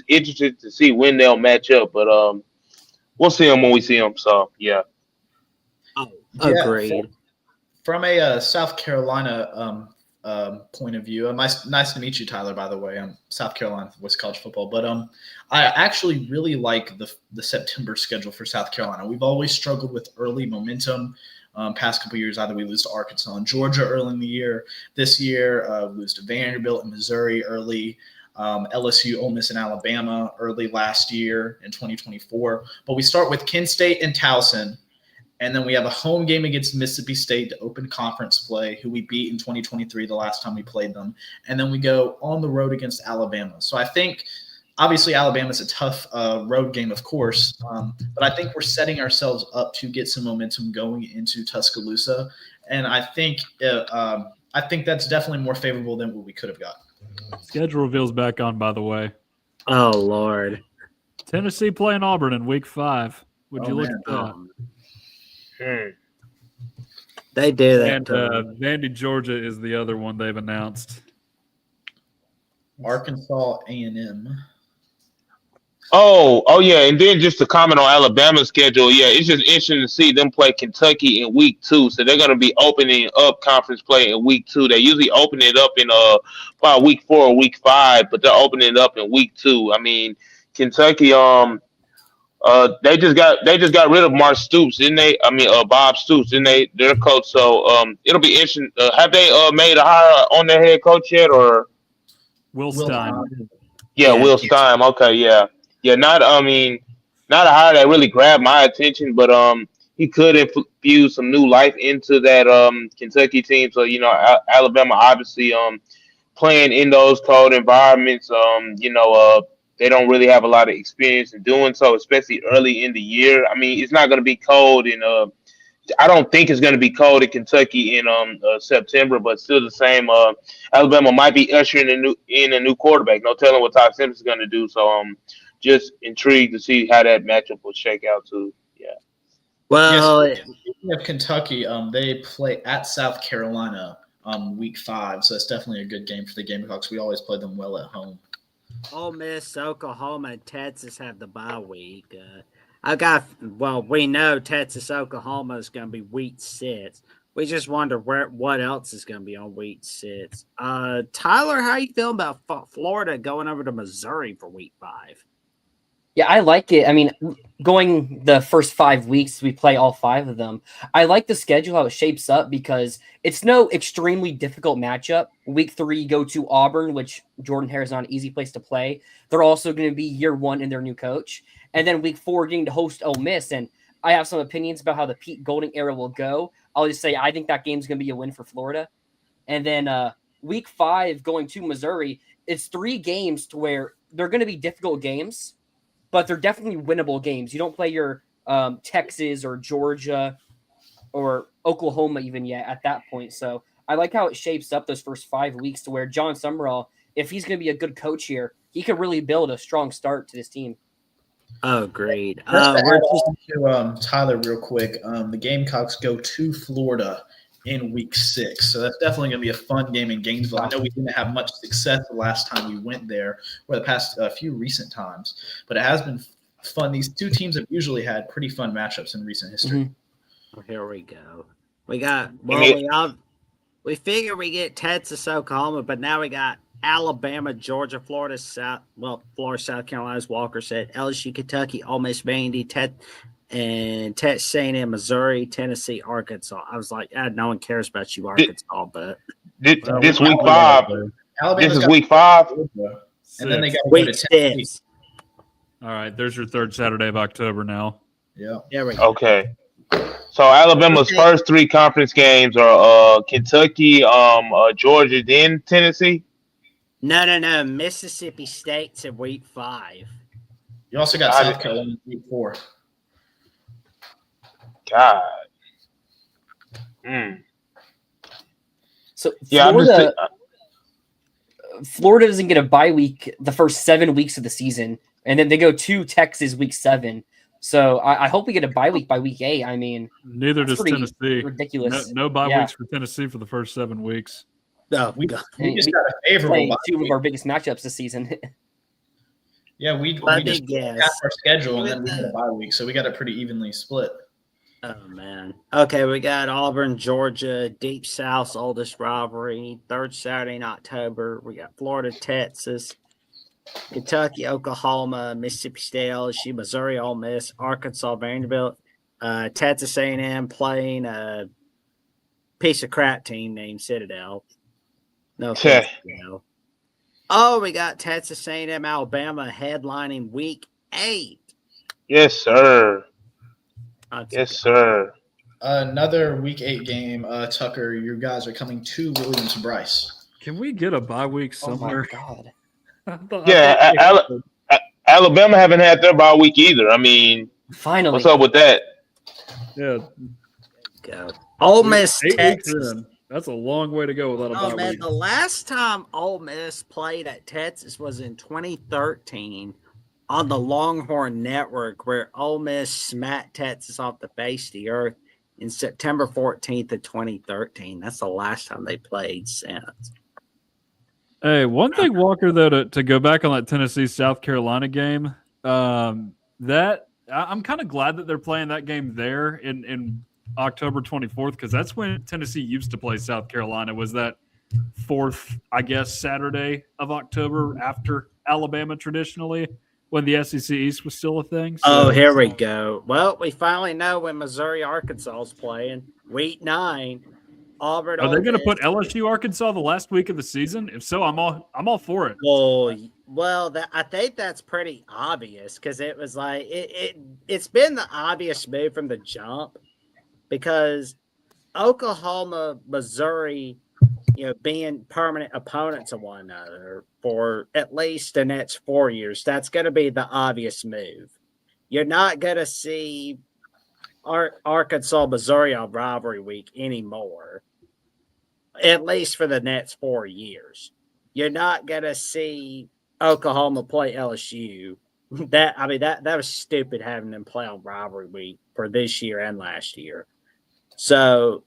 interested to see when they'll match up, but we'll see them when we see them. So yeah. Oh, agreed. From a South Carolina point of view, nice to meet you, Tyler, by the way. I'm South Carolina with college football. But I actually really like the September schedule for South Carolina. We've always struggled with early momentum. Past couple years, either we lose to Arkansas and Georgia early in the year. This year, we lose to Vanderbilt and Missouri early. LSU, Ole Miss, and Alabama early last year in 2024. But we start with Kent State and Towson. And then we have a home game against Mississippi State to open conference play, who we beat in 2023, the last time we played them. And then we go on the road against Alabama. So I think, obviously, Alabama's a tough road game, of course. But I think we're setting ourselves up to get some momentum going into Tuscaloosa. And I think that's definitely more favorable than what we could have got. Schedule reveals back on, by the way. Oh Lord. Tennessee playing Auburn in Week 5. Would you look man. at that? They do that. And Vandy, Georgia is the other one they've announced. Arkansas A&M. Oh yeah, and then just to comment on Alabama's schedule, yeah, it's just interesting to see them play Kentucky in week 2. So they're gonna be opening up conference play in week 2. They usually open it up in about week 4 or week 5, but they're opening it up in week 2. I mean, Kentucky, they just got rid of Mark Stoops, didn't they? I mean, Bob Stoops, didn't they? Their coach. So it'll be interesting. Have they made a hire on their head coach yet, or? Will Stein. Yeah, Will Stein. Okay, yeah. Yeah, not a hire that really grabbed my attention, but he could infuse some new life into that Kentucky team. So Alabama obviously playing in those cold environments. They don't really have a lot of experience in doing so, especially early in the year. I mean, it's not going to be cold in I don't think it's going to be cold in Kentucky in September, but still the same. Alabama might be ushering a new quarterback. No telling what Todd Simpson's going to do. So just intrigued to see how that matchup will shake out too. Yeah. Well, Speaking of Kentucky, they play at South Carolina week 5, so it's definitely a good game for the Gamecocks. We always play them well at home. Ole Miss, Oklahoma, and Texas have the bye week. We know Texas, Oklahoma is going to be week 6. We just wonder what else is going to be on week 6. Tyler, how you feeling about Florida going over to Missouri for week 5? Yeah, I like it. I mean, going the first 5 weeks, we play all 5 of them. I like the schedule, how it shapes up, because it's no extremely difficult matchup. Week 3, you go to Auburn, which Jordan Hare is not an easy place to play. They're also going to be year 1 in their new coach. And then week 4, getting to host Ole Miss. And I have some opinions about how the Pete Golding era will go. I'll just say I think that game's going to be a win for Florida. And then week 5, going to Missouri, it's 3 games to where they're going to be difficult games, but they're definitely winnable games. You don't play your Texas or Georgia or Oklahoma even yet at that point. So I like how it shapes up those first 5 weeks to where John Summerall, if he's going to be a good coach here, he could really build a strong start to this team. Oh, great. To Tyler real quick. The Gamecocks go to Florida in week 6. So that's definitely going to be a fun game in Gainesville. I know we didn't have much success the last time we went there, or the past few recent times, but it has been fun. These two teams have usually had pretty fun matchups in recent history. Mm-hmm. Well, here we go. We figure we get Texas, Oklahoma, but now we got Alabama, Georgia, Florida, South Carolina, as Walker said, LSU, Kentucky, Ole Miss, Vandy, Texas A&M, Missouri, Tennessee, Arkansas. I was like, no one cares about you, Arkansas, but this week 5. This is week 5, and then they got week 6. All right, there's your third Saturday of October now. Yeah, there we go. Okay. So Alabama's first 3 conference games are Kentucky, Georgia, then Tennessee. No. Mississippi State's in week 5. You also got South Carolina in week 4. God. So Florida, Florida doesn't get a bye week the first 7 weeks of the season, and then they go to Texas week 7. So I hope we get a bye week by week 8. I mean, neither does Tennessee. Ridiculous. No bye weeks for Tennessee for the first 7 weeks. Oh, we just got a favorable 2 of our biggest matchups this season. Yeah, we just got our schedule, and then we had a bye week, so we got it pretty evenly split. Oh, man. Okay, we got Auburn, Georgia, Deep South's oldest rivalry, third Saturday in October. We got Florida, Texas, Kentucky, Oklahoma, Mississippi State, LSU, Missouri, Ole Miss, Arkansas, Vanderbilt, Texas A&M playing a piece of crap team named Citadel. No, Citadel. Oh, we got Texas A&M, Alabama headlining week 8. Yes, sir. Yes, sir. Another week 8 game. Tucker, you guys are coming to Williams-Brice. Can we get a bye week somewhere? Oh, my God. Yeah, Alabama haven't had their bye week either. I mean, finally, what's up with that? Yeah. Go. Ole Miss, Texas. That's a long way to go without a Oh bye man, week. the last time Ole Miss played at Texas was in 2013 on the Longhorn Network, where Ole Miss smacked Texas off the face of the earth in September 14th of 2013. That's the last time they played since. Hey, one thing, Walker, though, to go back on that Tennessee South Carolina game, that I'm kind of glad that they're playing that game there in October 24th, because that's when Tennessee used to play South Carolina. Was that fourth, I guess, Saturday of October after Alabama traditionally, when the SEC East was still a thing. So, here we go. Well, we finally know when Missouri Arkansas is playing. Week 9. Auburn. Are they going to put LSU Arkansas the last week of the season? If so, I'm all for it. Well, I think that's pretty obvious, because it was like it's been the obvious move from the jump, because Oklahoma, Missouri, being permanent opponents of one another for at least the next 4 years, that's going to be the obvious move. You're not going to see Arkansas, Missouri on rivalry week anymore, at least for the next 4 years. You're not going to see Oklahoma play LSU. That was stupid, having them play on rivalry week for this year and last year. So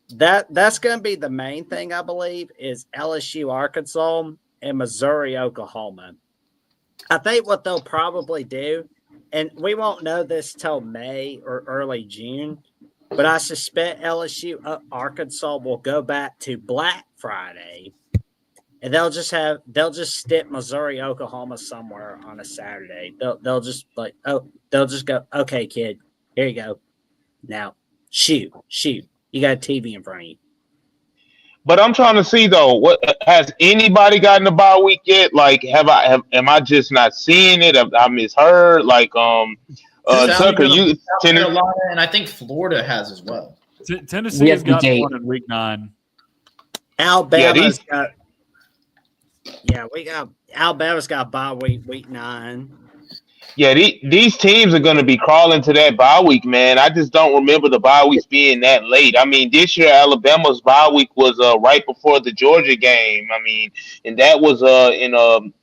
that's going to be the main thing, I believe, is LSU Arkansas and Missouri Oklahoma. I think what they'll probably do, and we won't know this till May or early June, but I suspect LSU Arkansas will go back to Black Friday, and they'll just stick Missouri Oklahoma somewhere on a Saturday. They'll just go, okay, kid, here you go. Now shoot. You got a TV in front of you. But I'm trying to see though, what has anybody gotten a bye week yet? Like, am I just not seeing it? I misheard. Like, Tucker, South Carolina, and I think Florida has as well. Tennessee has got one in week 9. Alabama's Alabama's got bye week 9. Yeah, these teams are going to be crawling to that bye week, man. I just don't remember the bye weeks being that late. I mean, this year Alabama's bye week was right before the Georgia game. I mean, and that was in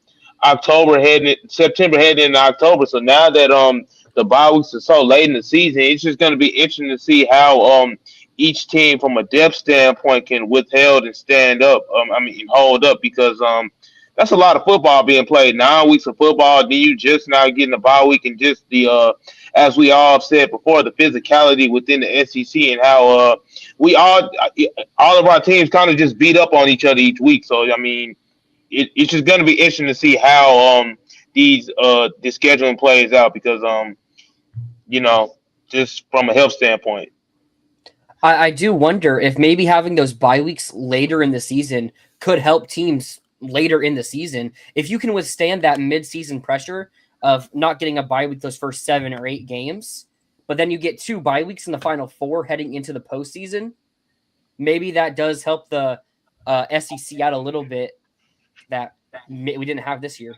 September heading into October. So now that the bye weeks are so late in the season, it's just going to be interesting to see how each team from a depth standpoint can withhold and stand up. Hold up, because that's a lot of football being played. 9 weeks of football, then you just now getting a bye week, and just the as we all have said before, the physicality within the SEC, and how we all of our teams kind of just beat up on each other each week. So I mean, it's just going to be interesting to see how this scheduling plays out, because just from a health standpoint. I do wonder if maybe having those bye weeks later in the season could help teams later in the season. If you can withstand that mid-season pressure of not getting a bye week those first 7 or 8 games, but then you get 2 bye weeks in the final 4 heading into the postseason, maybe that does help the SEC out a little bit that we didn't have this year.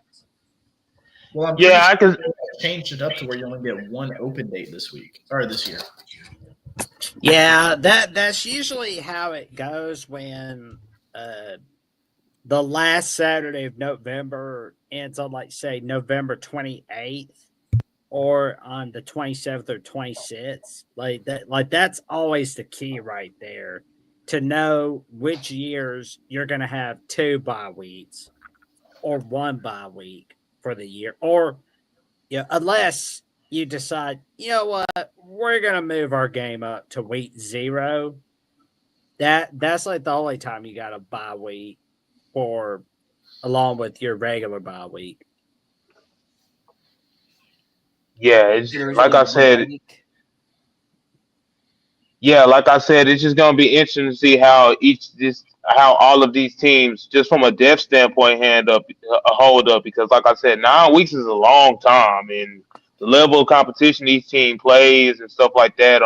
Well, I could change it up to where you only get 1 open date this year. Yeah, that's usually how it goes when the last Saturday of November ends on, like, say, November 28th or on the 27th or 26th. Like that's always the key right there, to know which years you're going to have 2 bye weeks or 1 bye week for the year. Or, unless you decide, you know what, we're going to move our game up to week 0. That's like the only time you got a bye week, or along with your regular bye week. Yeah, it's like I said. Yeah, like I said, it's just gonna be interesting to see how how all of these teams, just from a depth standpoint, hold up. Because, like I said, 9 weeks is a long time, and the level of competition each team plays and stuff like that.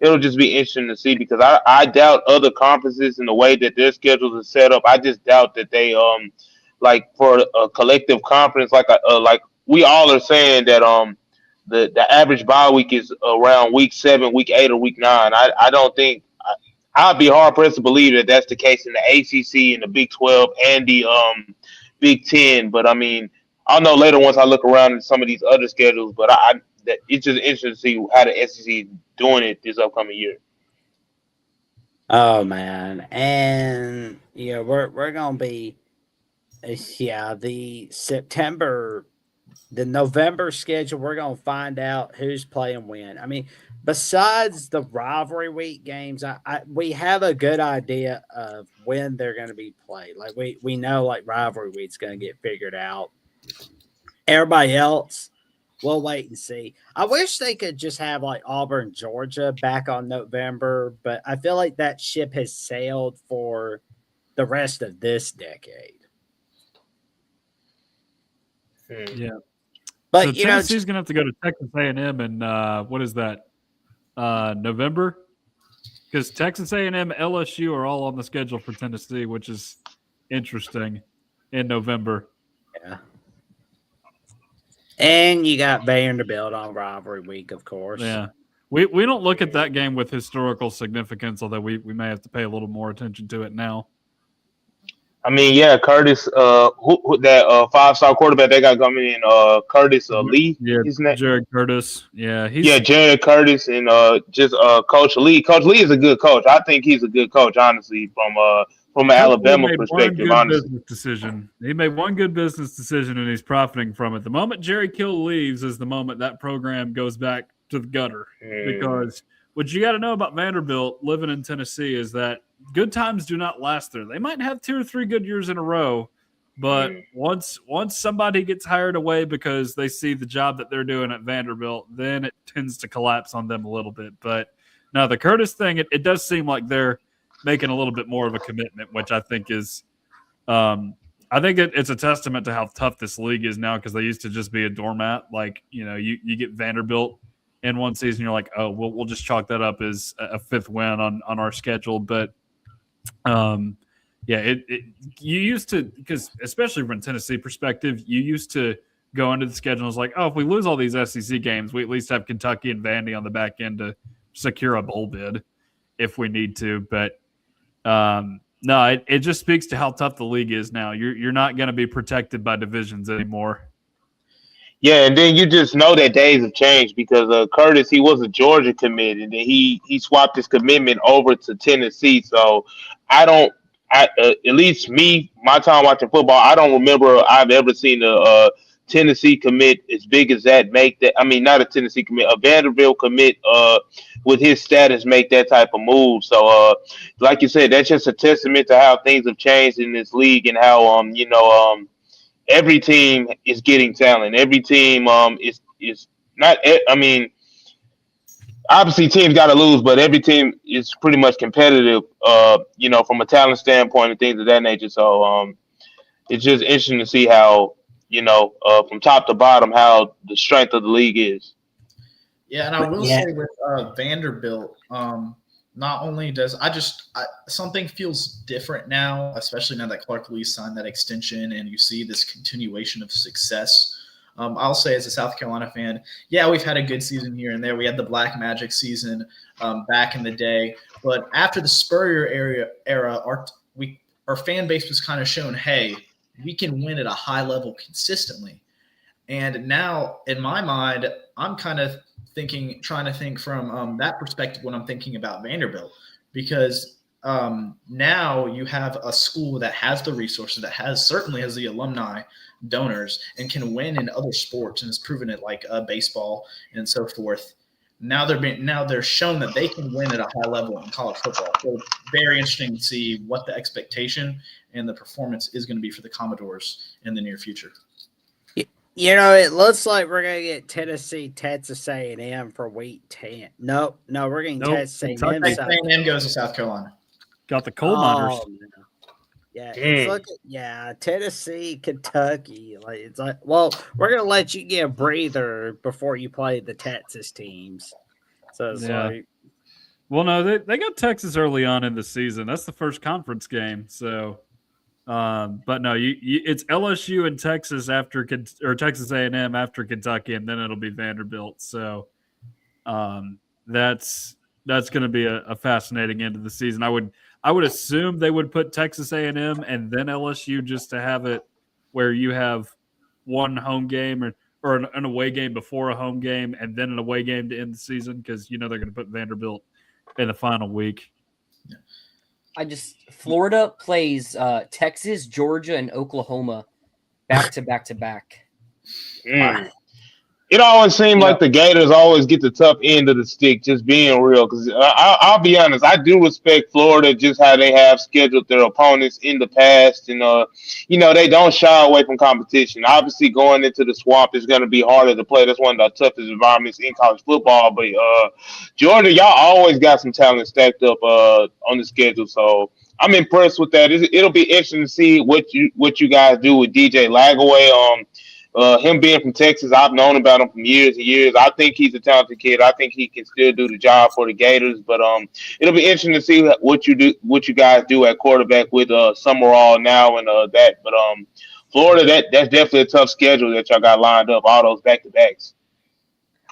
It'll just be interesting to see, because I doubt other conferences in the way that their schedules are set up. I just doubt that they like for a collective conference, like we all are saying that the average bye week is around week 7, week 8, or week 9. I don't think I'd be hard pressed to believe that that's the case in the ACC and the Big 12 and the Big 10. But I mean, I'll know later once I look around at some of these other schedules. But that it's just interesting to see how the SEC is doing it this upcoming year. Oh man, and we're gonna be the November schedule. We're gonna find out who's playing when. I mean, besides the rivalry week games, we have a good idea of when they're going to be played. Like we know like rivalry week's going to get figured out. Everybody else, we'll wait and see. I wish they could just have like Auburn, Georgia back on November, but I feel like that ship has sailed for the rest of this decade. Yeah. But so Tennessee's going to have to go to Texas A&M and what is that? November? Because Texas A&M, LSU are all on the schedule for Tennessee, which is interesting in November. Yeah. And you got Vanderbilt on rivalry week, of course. Yeah. We don't look at that game with historical significance, although we may have to pay a little more attention to it now. I mean, yeah, Curtis, who that 5-star quarterback they got coming in, Curtis Lee, yeah, his name, Jared Curtis, yeah, Jared Curtis, and just Coach Lee. Coach Lee is a good coach. I think he's a good coach, honestly, from an Alabama perspective. Honestly, He made one good business decision, and he's profiting from it. The moment Jerry Kill leaves is the moment that program goes back to the gutter. Because what you got to know about Vanderbilt living in Tennessee is that good times do not last there. They might have 2 or 3 good years in a row, but once somebody gets hired away because they see the job that they're doing at Vanderbilt, then it tends to collapse on them a little bit. But now the Curtis thing, it does seem like they're making a little bit more of a commitment, which I think is it's a testament to how tough this league is now, because they used to just be a doormat. Like, you get Vanderbilt in one season, you're like, oh, we'll just chalk that up as a 5th win on our schedule. But you used to, because especially from Tennessee perspective, you used to go into the schedule and was like, oh, if we lose all these SEC games, we at least have Kentucky and Vandy on the back end to secure a bowl bid if we need to. But no, it just speaks to how tough the league is now. You're not going to be protected by divisions anymore. Yeah, and then you just know that days have changed, because Curtis, he was a Georgia commit, and then he swapped his commitment over to Tennessee. So at least me, my time watching football, I don't remember I've ever seen a Tennessee commit as big as that make that. I mean, not a Tennessee commit, a Vanderbilt commit with his status make that type of move. So, like you said, that's just a testament to how things have changed in this league, and how every team is getting talent. Every team is not. I mean, obviously teams got to lose, but every team is pretty much competitive. From a talent standpoint and things of that nature. So it's just interesting to see how from top to bottom how the strength of the league is. Yeah, and I will say with Vanderbilt, not only does something feels different now, especially now that Clark Lee signed that extension and you see this continuation of success. I'll say as a South Carolina fan, yeah, we've had a good season here and there. We had the Black Magic season back in the day, but after the Spurrier era, our fan base was kind of shown, hey, we can win at a high level consistently. And now, in my mind, I'm kind of trying to think from that perspective when I'm thinking about Vanderbilt, because now you have a school that has the resources, that certainly has the alumni donors, and can win in other sports, and has proven it, like baseball and so forth. Now they're shown that they can win at a high level in college football. So it's very interesting to see what the expectation and the performance is going to be for the Commodores in the near future. It looks like we're going to get Texas A&M for week 10. No, we're getting Texas A&M. Texas A&M goes to South Carolina. Got the coal miners. Yeah, it's Tennessee, Kentucky. It's like, well, we're going to let you get a breather before you play the Texas teams. So it's like, well, no, they got Texas early on in the season. That's the first conference game. So, but no, it's LSU and Texas or Texas A&M after Kentucky, and then it'll be Vanderbilt. So, that's That's going to be a fascinating end of the season. I would assume they would put Texas A&M and then LSU just to have it where you have one home game or an away game before a home game and then an away game to end the season because they're going to put Vanderbilt in the final week. Florida plays Texas, Georgia, and Oklahoma back to back to back. It always seemed like the Gators always get the tough end of the stick, just being real. Because I'll be honest, I do respect Florida, just how they have scheduled their opponents in the past. And, they don't shy away from competition. Obviously, going into the swamp is going to be harder to play. That's one of the toughest environments in college football. But Georgia, y'all always got some talent stacked up on the schedule. So I'm impressed with that. It'll be interesting to see what you guys do with DJ Lagaway. Him being from Texas, I've known about him for years and years. I think he's a talented kid. I think he can still do the job for the Gators. But it'll be interesting to see what you guys do at quarterback with Summerall now and that. But Florida, that's definitely a tough schedule that y'all got lined up. All those back to backs.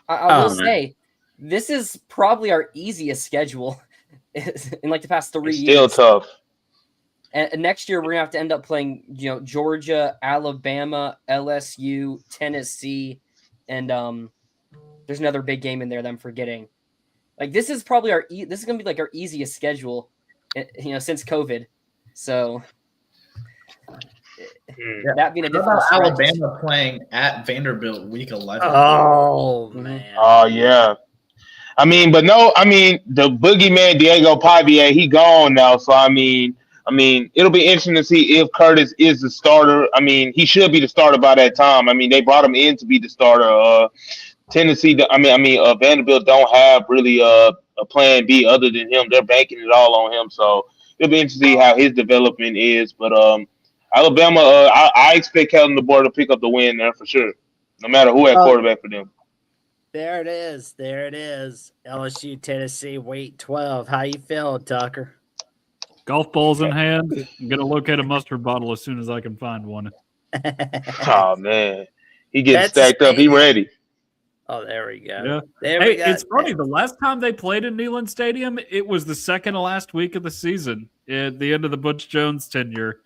I will say, this is probably our easiest schedule in like the past 3 years. Still tough. And next year, we're going to have to end up playing, Georgia, Alabama, LSU, Tennessee, and there's another big game in there that I'm forgetting. Like, this is probably this is going to be like our easiest schedule, since COVID. So, that being a difficult stretch. Alabama playing at Vanderbilt week 11. Oh, man. Oh, yeah. the boogeyman Diego Pavia, he gone now. So, it'll be interesting to see if Curtis is the starter. He should be the starter by that time. They brought him in to be the starter. Vanderbilt don't have really a plan B other than him. They're banking it all on him. So it'll be interesting to see how his development is. But Alabama, I expect Kellen DeBoer to pick up the win there for sure, no matter who at quarterback for them. There it is. LSU, Tennessee, week 12. How you feeling, Tucker? Golf balls in hand. I'm going to locate a mustard bottle as soon as I can find one. Oh, man. He getting stacked up. He ready. Oh, there we go. Yeah. There we go. It's funny. The last time they played in Neyland Stadium, it was the second to last week of the season at the end of the Butch Jones tenure.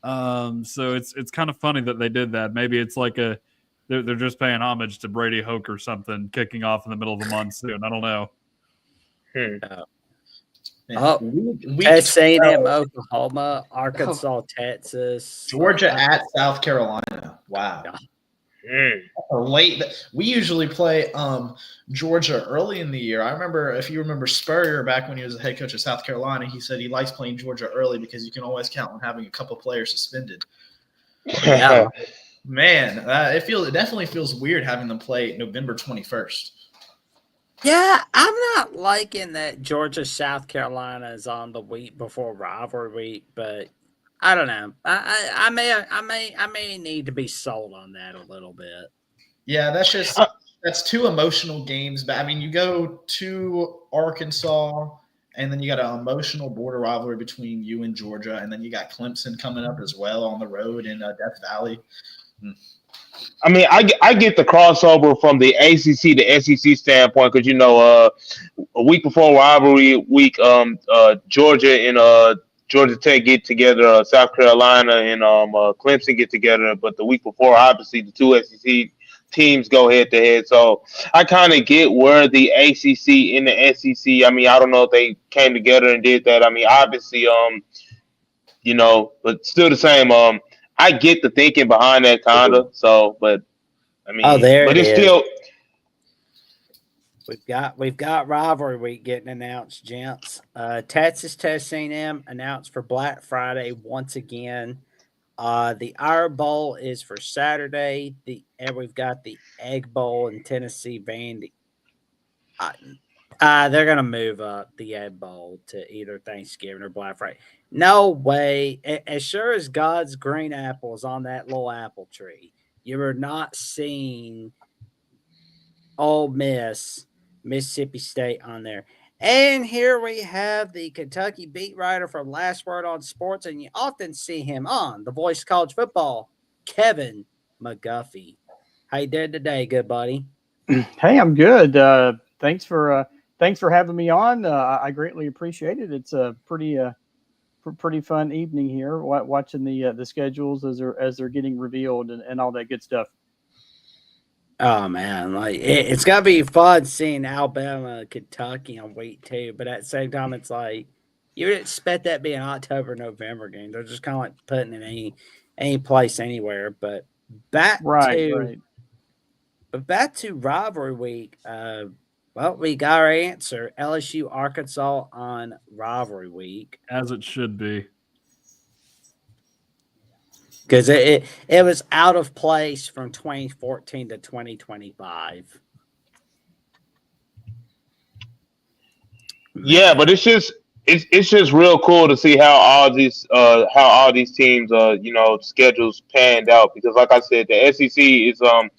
So it's kind of funny that they did that. Maybe it's like they're just paying homage to Brady Hoke or something, kicking off in the middle of the month soon. I don't know. A&M, Oklahoma, Arkansas, Texas, Georgia at South Carolina. Wow. Late. We usually play Georgia early in the year. I remember, if you remember Spurrier back when he was the head coach of South Carolina, he said he likes playing Georgia early because you can always count on having a couple players suspended. Yeah. Man, it definitely feels weird having them play November 21st. Yeah, I'm not liking that Georgia South Carolina is on the week before rivalry week, but I don't know. I may need to be sold on that a little bit. Yeah, that's two emotional games. But you go to Arkansas, and then you got an emotional border rivalry between you and Georgia, and then you got Clemson coming up as well on the road in Death Valley. I get the crossover from the ACC to SEC standpoint because a week before rivalry week, Georgia and Georgia Tech get together, South Carolina and Clemson get together, but the week before, obviously, the two SEC teams go head to head. So I kind of get where the ACC and the SEC. I don't know if they came together and did that. Obviously, but still the same. I get the thinking behind that kind of. So, but it's still. We've got rivalry week getting announced, gents. Texas A&M announced for Black Friday once again. The Iron Bowl is for Saturday. And we've got the Egg Bowl in Tennessee. Vandy. They're gonna move up the Egg Bowl to either Thanksgiving or Black Friday. No way. As sure as God's green apple is on that little apple tree, you are not seeing Ole Miss, Mississippi State on there. And here we have the Kentucky beat writer from Last Word on Sports, and you often see him on The Voice of College Football, Kevin McGuffey. How you doing today, good buddy? Hey, I'm good. Thanks for thanks for having me on. I greatly appreciate it. It's a pretty fun evening here, watching the schedules as they're getting revealed and all that good stuff. Oh man, like it's gonna be fun seeing Alabama, Kentucky on week 2, but at the same time, it's like you would expect that to be an October, November game. They're just kind of like putting it any place anywhere. But back Right, to right. back to rivalry week. Well, we got our answer: LSU, Arkansas on rivalry week. As it should be. Because it was out of place from 2014 to 2025. Yeah, but it's just real cool to see how all these teams schedules panned out, because like I said, the SEC is a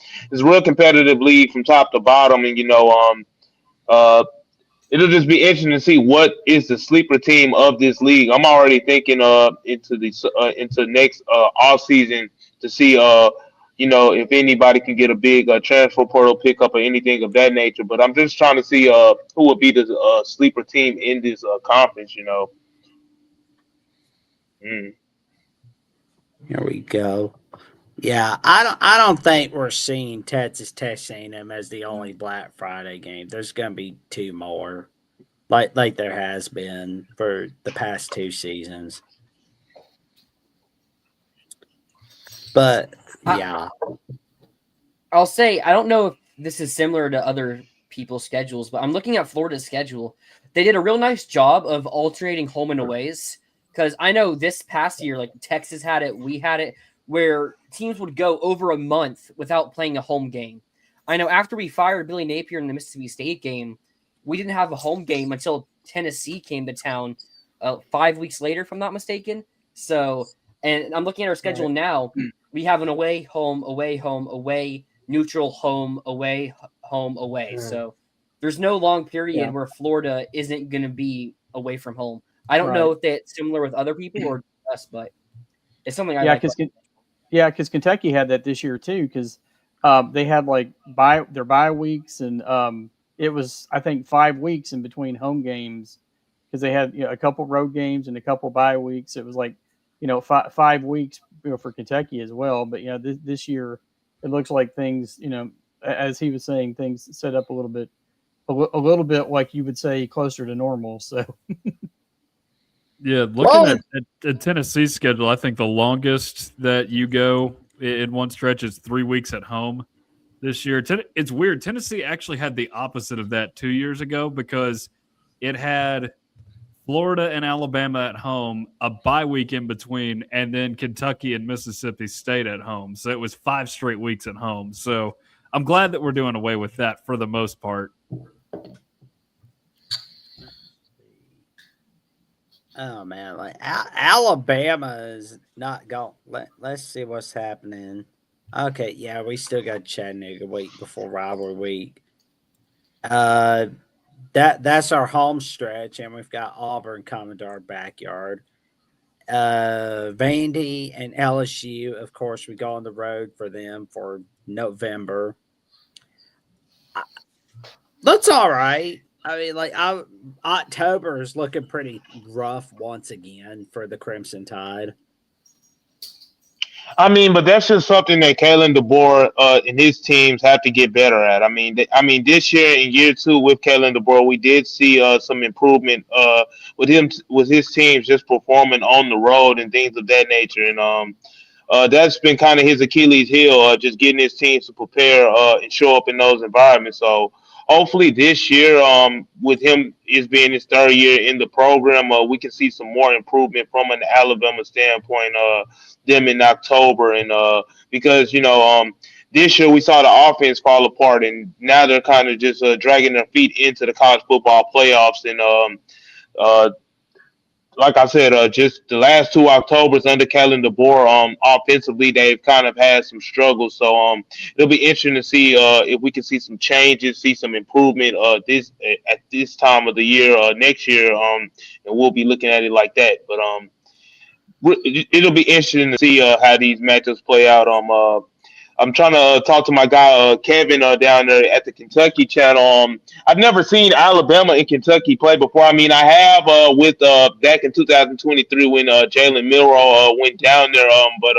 real competitive league from top to bottom, and uh it'll just be interesting to see what is the sleeper team of this league. I'm already thinking into next off season to see if anybody can get a big transfer portal pickup or anything of that nature. But I'm just trying to see who would be the sleeper team in this conference. Mm. Here we go. Yeah, I don't think we're seeing Texas A&M as the only Black Friday game. There's going to be 2 more, like there has been for the past 2 seasons. But yeah, I'll say I don't know if this is similar to other people's schedules, but I'm looking at Florida's schedule. They did a real nice job of alternating home and aways, because I know this past year, like Texas had it, we had it, where teams would go over a month without playing a home game. I know after we fired Billy Napier in the Mississippi State game, we didn't have a home game until Tennessee came to town 5 weeks later, if I'm not mistaken. So, and I'm looking at our schedule now. We have an away, home, neutral, home, away, home, away. So there's no long period where Florida isn't going to be away from home. I don't know if that's similar with other people or us, but it's something I like. Because Kentucky had that this year too, because they had like their bye weeks, and it was, I think, 5 weeks in between home games, because they had a couple road games and a couple bye weeks. It was like 5 weeks for Kentucky as well. But this year it looks like things, as he was saying, things set up a little bit like you would say closer to normal. So Yeah, looking at Tennessee's schedule, I think the longest that you go in one stretch is 3 weeks at home this year. It's weird. Tennessee actually had the opposite of that 2 years ago, because it had Florida and Alabama at home, a bye week in between, and then Kentucky and Mississippi State at home. So it was 5 straight weeks at home. So I'm glad that we're doing away with that for the most part. oh man, like Alabama is not going. Let's see what's happening. Okay, yeah, we still got Chattanooga week before rivalry week. That's our home stretch, and we've got Auburn coming to our backyard. Vandy and LSU, of course, we go on the road for them for November. That's all right. I mean, like October is looking pretty rough once again for the Crimson Tide. I mean, but that's just something that Kalen DeBoer and his teams have to get better at. I mean, this year in year 2 with Kalen DeBoer, we did see some improvement with his teams just performing on the road and things of that nature. And that's been kind of his Achilles heel, just getting his teams to prepare and show up in those environments. So hopefully this year, with him is being his 3rd year in the program, we can see some more improvement from an Alabama standpoint. Them in October, and because this year we saw the offense fall apart, and now they're kind of just dragging their feet into the college football playoffs. And like I said, just the last 2 Octobers under Kellen DeBoer, offensively they've kind of had some struggles. So it'll be interesting to see if we can see some changes, see some improvement at this time of the year next year, and we'll be looking at it like that. But it'll be interesting to see how these matchups play out. I'm trying to talk to my guy Kevin down there at the Kentucky channel. I've never seen Alabama and Kentucky play before. I mean, I have with back in 2023 when Jalen Milroe went down there. But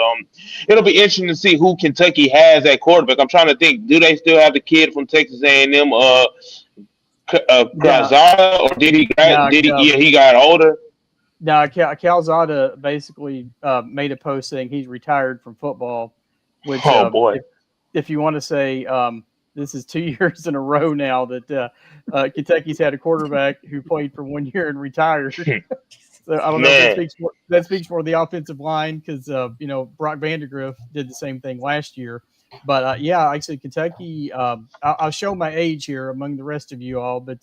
it'll be interesting to see who Kentucky has at quarterback. I'm trying to think. Do they still have the kid from Texas A&M, Yeah, Calzada, or did he? no, Did he? Yeah, he got older. no. Calzada basically made a post saying he's retired from football, which Oh boy. if you want to say this is 2 years in a row now that Kentucky's had a quarterback who played for 1 year and retired. So I don't know if Man. that speaks for the offensive line because Brock Vandegrift did the same thing last year. But yeah, like I said, Kentucky. I'll show my age here among the rest of you all, but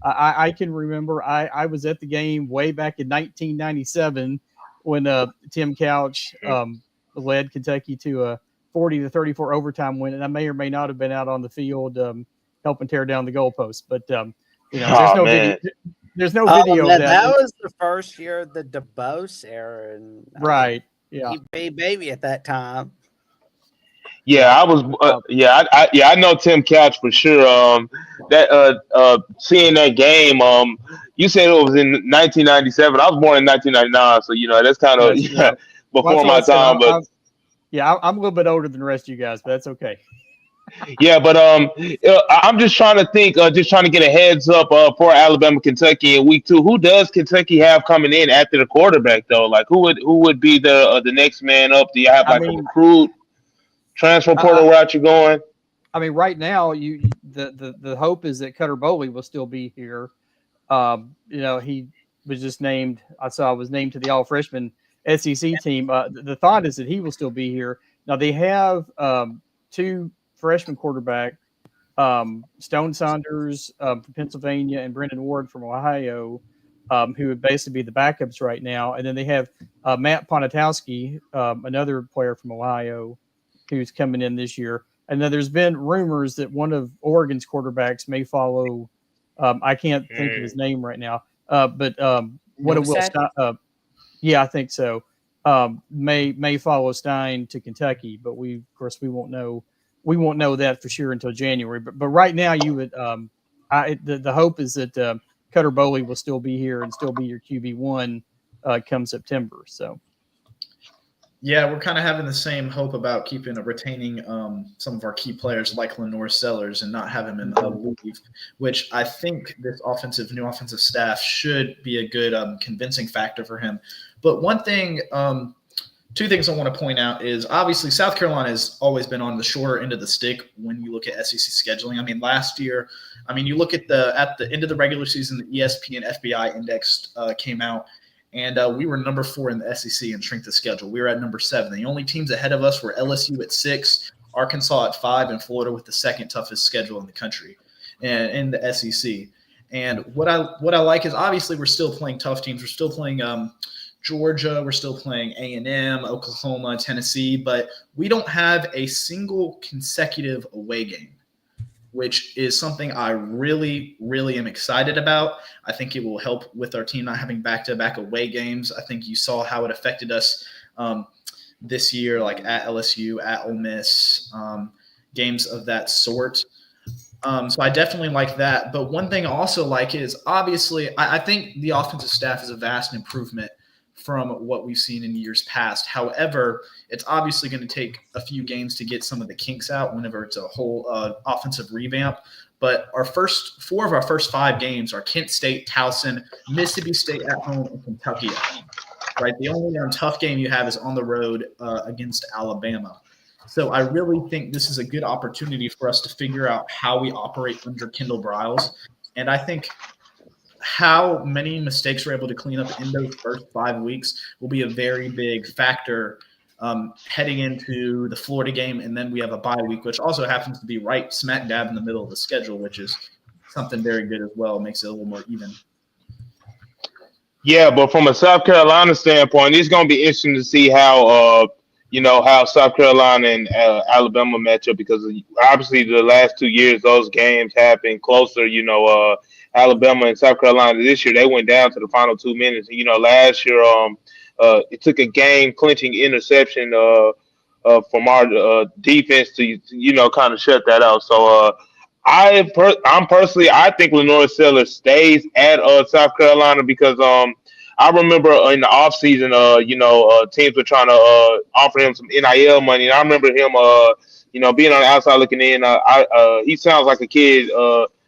I can remember I was at the game way back in 1997 when Tim Couch led Kentucky to a 40-34 overtime win, and I may or may not have been out on the field helping tear down the goalpost. But there's Oh no man. video. There's no Oh video man, of that. that was the first year of the DeBose era, and Right. Yeah. he made baby at that time. Yeah, I was. I know Tim Couch for sure. Seeing that game. You said it was in 1997. I was born in 1999, so that's kind of Yes, yeah. Well, before that's what my I said. time. But I'm a little bit older than the rest of you guys, but that's okay. yeah, but I'm just trying to think. Just trying to get a heads up for Alabama, Kentucky in week 2. Who does Kentucky have coming in after the quarterback though? Like who would be the next man up? Do you have I like a mean, recruit transfer portal route you're going? I mean, right now, the hope is that Cutter Boley will still be here. He was just named. I saw was named to the All Freshman SEC team. The thought is that he will still be here. Now they have 2 freshman quarterback, Stone Saunders from Pennsylvania and Brendan Ward from Ohio, who would basically be the backups right now. And then they have Matt Ponatowski, another player from Ohio, who's coming in this year. And then there's been rumors that one of Oregon's quarterbacks may follow. I can't think of his name right now, but what it will stop. Yeah, I think so. May follow Stein to Kentucky, but of course we won't know. We won't know that for sure until January. But right now, you would. The hope is that Cutter Boley will still be here and still be your QB1 come September. So. Yeah, we're kind of having the same hope about retaining some of our key players like Lenore Sellers and not have him in leave, which I think this new offensive staff should be a good convincing factor for him. But two things I want to point out is obviously South Carolina has always been on the shorter end of the stick when you look at SEC scheduling. I mean, last year, you look at the end of the regular season, the ESPN FBI index came out. And we were number 4 in the SEC in strength of schedule. We were at number 7. The only teams ahead of us were LSU at 6, Arkansas at 5, and Florida with the second toughest schedule in the country and in the SEC. And what I like is obviously we're still playing tough teams. We're still playing Georgia. We're still playing A&M, Oklahoma, Tennessee. But we don't have a single consecutive away game, which is something I really, really am excited about. I think it will help with our team not having back-to-back away games. I think you saw how it affected us this year, like at LSU, at Ole Miss, games of that sort. So I definitely like that. But one thing I also like is obviously I think the offensive staff is a vast improvement from what we've seen in years past. However, it's obviously going to take a few games to get some of the kinks out whenever it's a whole offensive revamp. But 4 of our first 5 games are Kent State, Towson, Mississippi State at home, and Kentucky at home. Right? The only tough game you have is on the road against Alabama. So I really think this is a good opportunity for us to figure out how we operate under Kendall Briles. And I think how many mistakes we're able to clean up in those first 5 weeks will be a very big factor heading into the Florida game. And then we have a bye week, which also happens to be right smack dab in the middle of the schedule, which is something very good as well. It makes it a little more even. Yeah, but from a South Carolina standpoint, it's going to be interesting to see how South Carolina and Alabama match up, because obviously the last 2 years those games have been closer. Alabama and South Carolina this year, they went down to the final 2 minutes. Last year it took a game clinching interception from our defense to kind of shut that out. So I'm personally I think Lenore Sellers stays at South Carolina because I remember in the offseason teams were trying to offer him some NIL money, and I remember him being on the outside looking in. He sounds like a kid.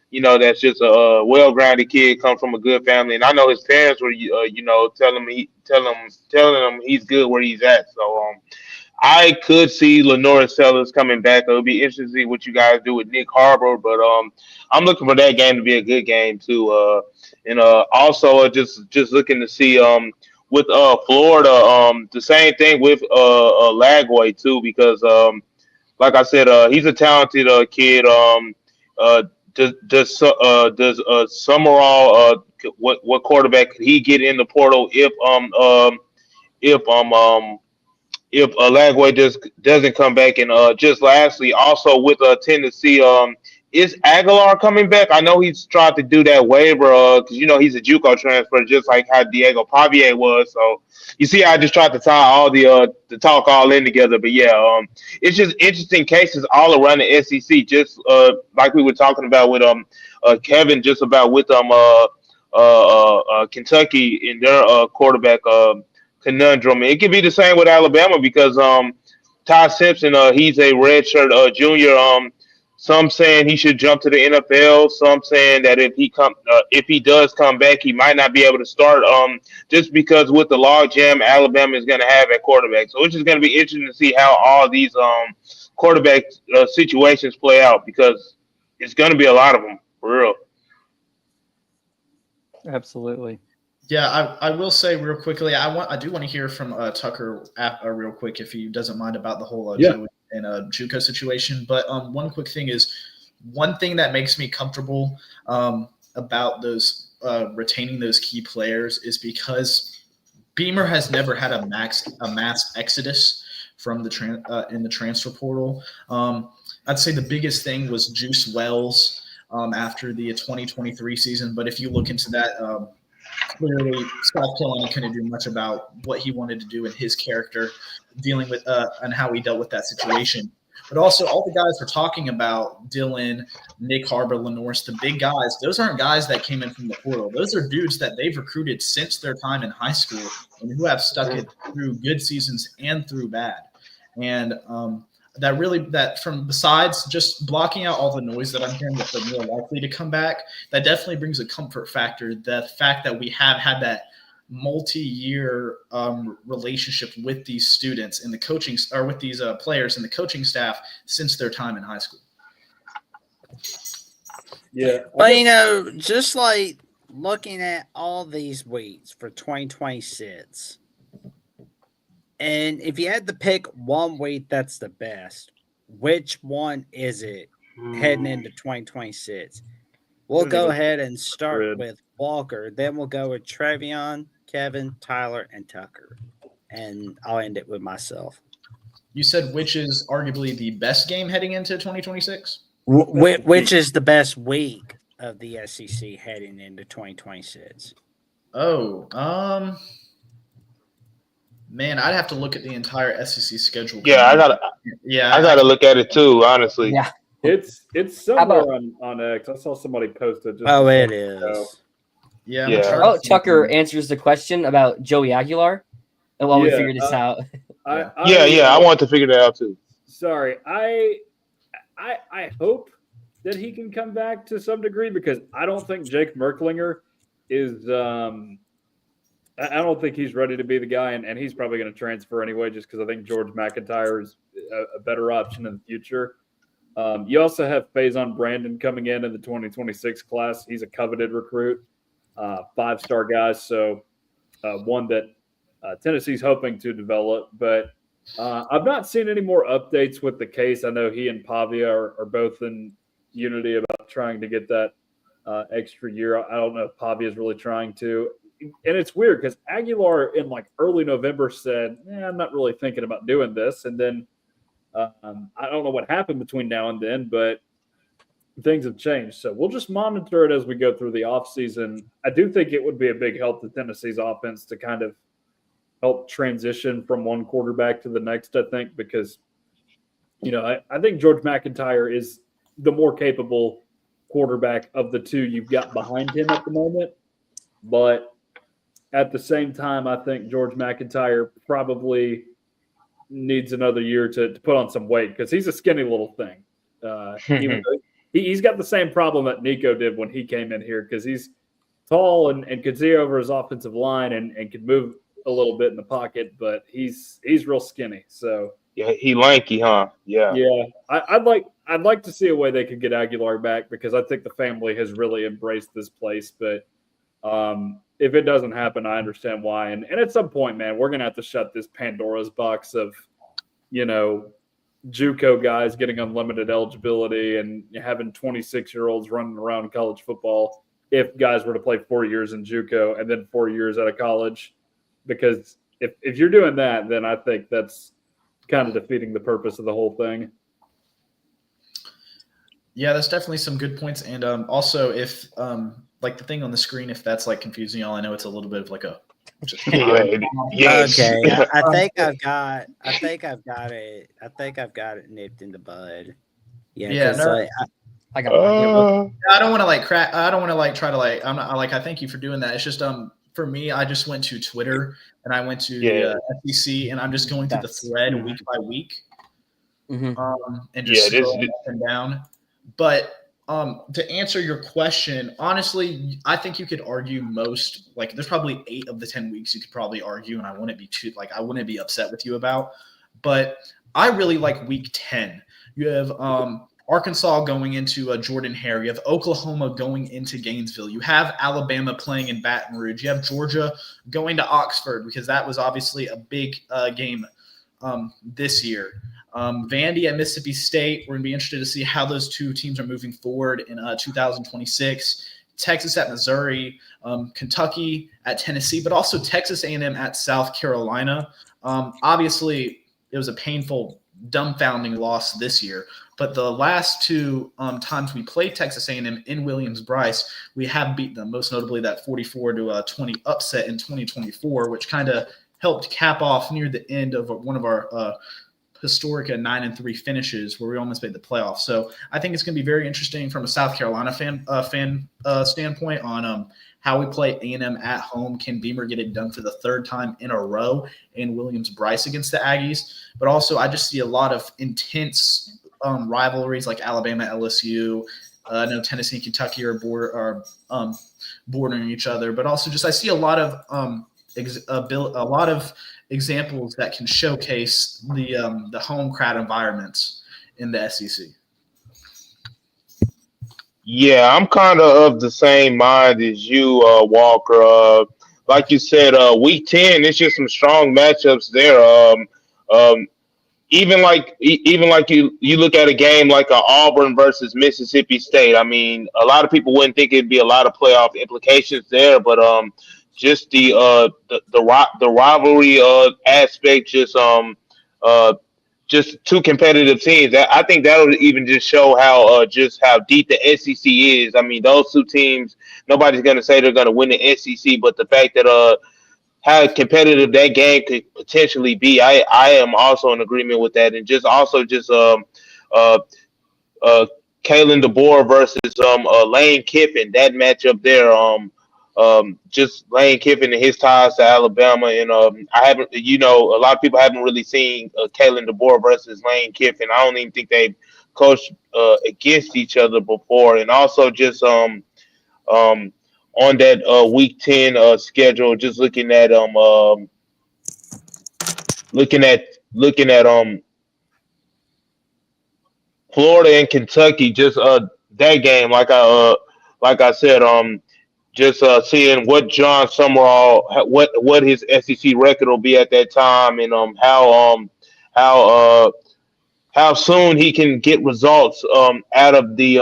That's just a well-grounded kid, comes from a good family, and I know his parents were, telling him he's good where he's at. So, I could see Lenora Sellers coming back. It'll be interesting to see what you guys do with Nick Harbor, but I'm looking for that game to be a good game too. And also just looking to see with Florida the same thing with Lagway too because like I said he's a talented kid. Uh, does Summerall what quarterback could he get in the portal if Lagway just doesn't come back? And just lastly, also with Tennessee, is Aguilar coming back? I know he's tried to do that waiver because he's a JUCO transfer, just like how Diego Pavier was. So you see, I just tried to tie all the talk all in together. But yeah, it's just interesting cases all around the SEC. Just like we were talking about with Kevin, just about with Kentucky and their quarterback conundrum. It could be the same with Alabama because Ty Simpson, he's a redshirt junior. Some saying he should jump to the NFL. Some saying that if he does come back, he might not be able to start. Just because with the logjam Alabama is going to have at quarterback. So it's just going to be interesting to see how all these quarterback situations play out because it's going to be a lot of them for real. Absolutely. Yeah, I will say real quickly, I do want to hear from Tucker real quick if he doesn't mind about the whole Joey and JUCO situation. But one quick thing is one thing that makes me comfortable about those retaining those key players is because Beamer has never had a mass exodus from the in the transfer portal. I'd say the biggest thing was Juice Wells after the 2023 season. But if you look into that. Clearly, South Carolina couldn't do much about what he wanted to do in his character, dealing with and how he dealt with that situation. But also, all the guys we're talking about, Dylan, Nick Harbor, Lenorse, the big guys, those aren't guys that came in from the portal. Those are dudes that they've recruited since their time in high school and who have stuck it through good seasons and through bad. And that from besides just blocking out all the noise that I'm hearing that they're more likely to come back, that definitely brings a comfort factor. The fact that we have had that multi-year relationship with these students and the coaching or with these players and the coaching staff since their time in high school. Yeah. Well, just like looking at all these weeks for 2026, and if you had to pick one week that's the best, which one is it heading into 2026? We'll go ahead and start with Walker. Then we'll go with Trevion, Kevin, Tyler, and Tucker. And I'll end it with myself. You said which is arguably the best game heading into 2026? Which is the best week of the SEC heading into 2026? Man, I'd have to look at the entire SEC schedule. Yeah, I gotta look at it too, honestly. Yeah. It's somewhere on X. I saw somebody post it. It is. Yeah. Tucker answers the question about Joey Aguilar and while we figure this out. I want to figure that out too. Sorry, I hope that he can come back to some degree because I don't think Jake Merklinger is. I don't think he's ready to be the guy, and he's probably going to transfer anyway, just because I think George McIntyre is a better option in the future. You also have Faison Brandon coming in the 2026 class. He's a coveted recruit, 5-star guy, so one that Tennessee's hoping to develop. But I've not seen any more updates with the case. I know he and Pavia are both in unity about trying to get that extra year. I don't know if Pavia is really trying to. And it's weird because Aguilar in early November said, I'm not really thinking about doing this. And then I don't know what happened between now and then, but things have changed. So we'll just monitor it as we go through the offseason. I do think it would be a big help to Tennessee's offense to kind of help transition from one quarterback to the next, I think, because I think George McIntyre is the more capable quarterback of the two you've got behind him at the moment. But at the same time, I think George McIntyre probably needs another year to put on some weight because he's a skinny little thing. Even though he's got the same problem that Nico did when he came in here because he's tall and can see over his offensive line and can move a little bit in the pocket, but he's real skinny. So Yeah, he lanky, huh? Yeah. yeah, I'd like to see a way they could get Aguilar back because I think the family has really embraced this place. But if it doesn't happen, I understand why. And at some point, man, we're gonna have to shut this Pandora's box of, JUCO guys getting unlimited eligibility and having 26-year-olds running around college football. If guys were to play 4 years in JUCO and then 4 years out of college, because if you're doing that, then I think that's kind of defeating the purpose of the whole thing. Yeah, that's definitely some good points. And also, if like the thing on the screen, if that's like confusing y'all, I know it's a little bit of like a. Yes. Okay, I think I've got it. I think I've got it nipped in the bud. Yeah, no. I got one. I don't want to like crack. I don't want to like try to like. I'm not like. I thank you for doing that. It's just for me, I just went to Twitter and I went to the SEC and I'm just going through the thread week by week, and just scrolling up and down. But to answer your question, honestly, I think you could argue most. Like, there's probably 8 of the 10 weeks you could probably argue, and I wouldn't be upset with you about. But I really like week 10. You have Arkansas going into Jordan Hare. You have Oklahoma going into Gainesville. You have Alabama playing in Baton Rouge. You have Georgia going to Oxford because that was obviously a big game this year. Vandy at Mississippi State. We're going to be interested to see how those two teams are moving forward in 2026. Texas at Missouri, Kentucky at Tennessee, but also Texas A&M at South Carolina. Obviously, it was a painful, dumbfounding loss this year. But the last 2 times we played Texas A&M in Williams-Brice, we have beat them, most notably that 44-20 upset in 2024, which kind of helped cap off near the end of one of our historic 9-3 finishes where we almost made the playoffs. So I think it's going to be very interesting from a South Carolina fan standpoint on how we play A&M at home. Can Beamer get it done for the 3rd time in a row in Williams-Brice against the Aggies? But also I just see a lot of intense rivalries like Alabama, LSU. I know Tennessee and Kentucky are bordering each other, but also just I see a lot of examples that can showcase the home crowd environments in the SEC. Yeah, I'm kind of the same mind as you, Walker. Like you said, week 10, it's just some strong matchups there. Even like you look at a game like Auburn versus Mississippi State. I mean, a lot of people wouldn't think it'd be a lot of playoff implications there, but just the rivalry aspect, just 2 competitive teams. I think that'll even just show how deep the SEC is. I mean, those 2 teams, nobody's gonna say they're gonna win the SEC, but the fact that how competitive that game could potentially be, I am also in agreement with that. And just Kalen DeBoer versus Lane Kiffin, that matchup there. Just Lane Kiffin and his ties to Alabama, and I haven't, a lot of people haven't really seen Kalen DeBoer versus Lane Kiffin. I don't even think they've coached against each other before, and also just on that week 10 schedule, just looking at Florida and Kentucky, just that game, like I said, just seeing what John Summerall, what his SEC record will be at that time, and how soon he can get results out of the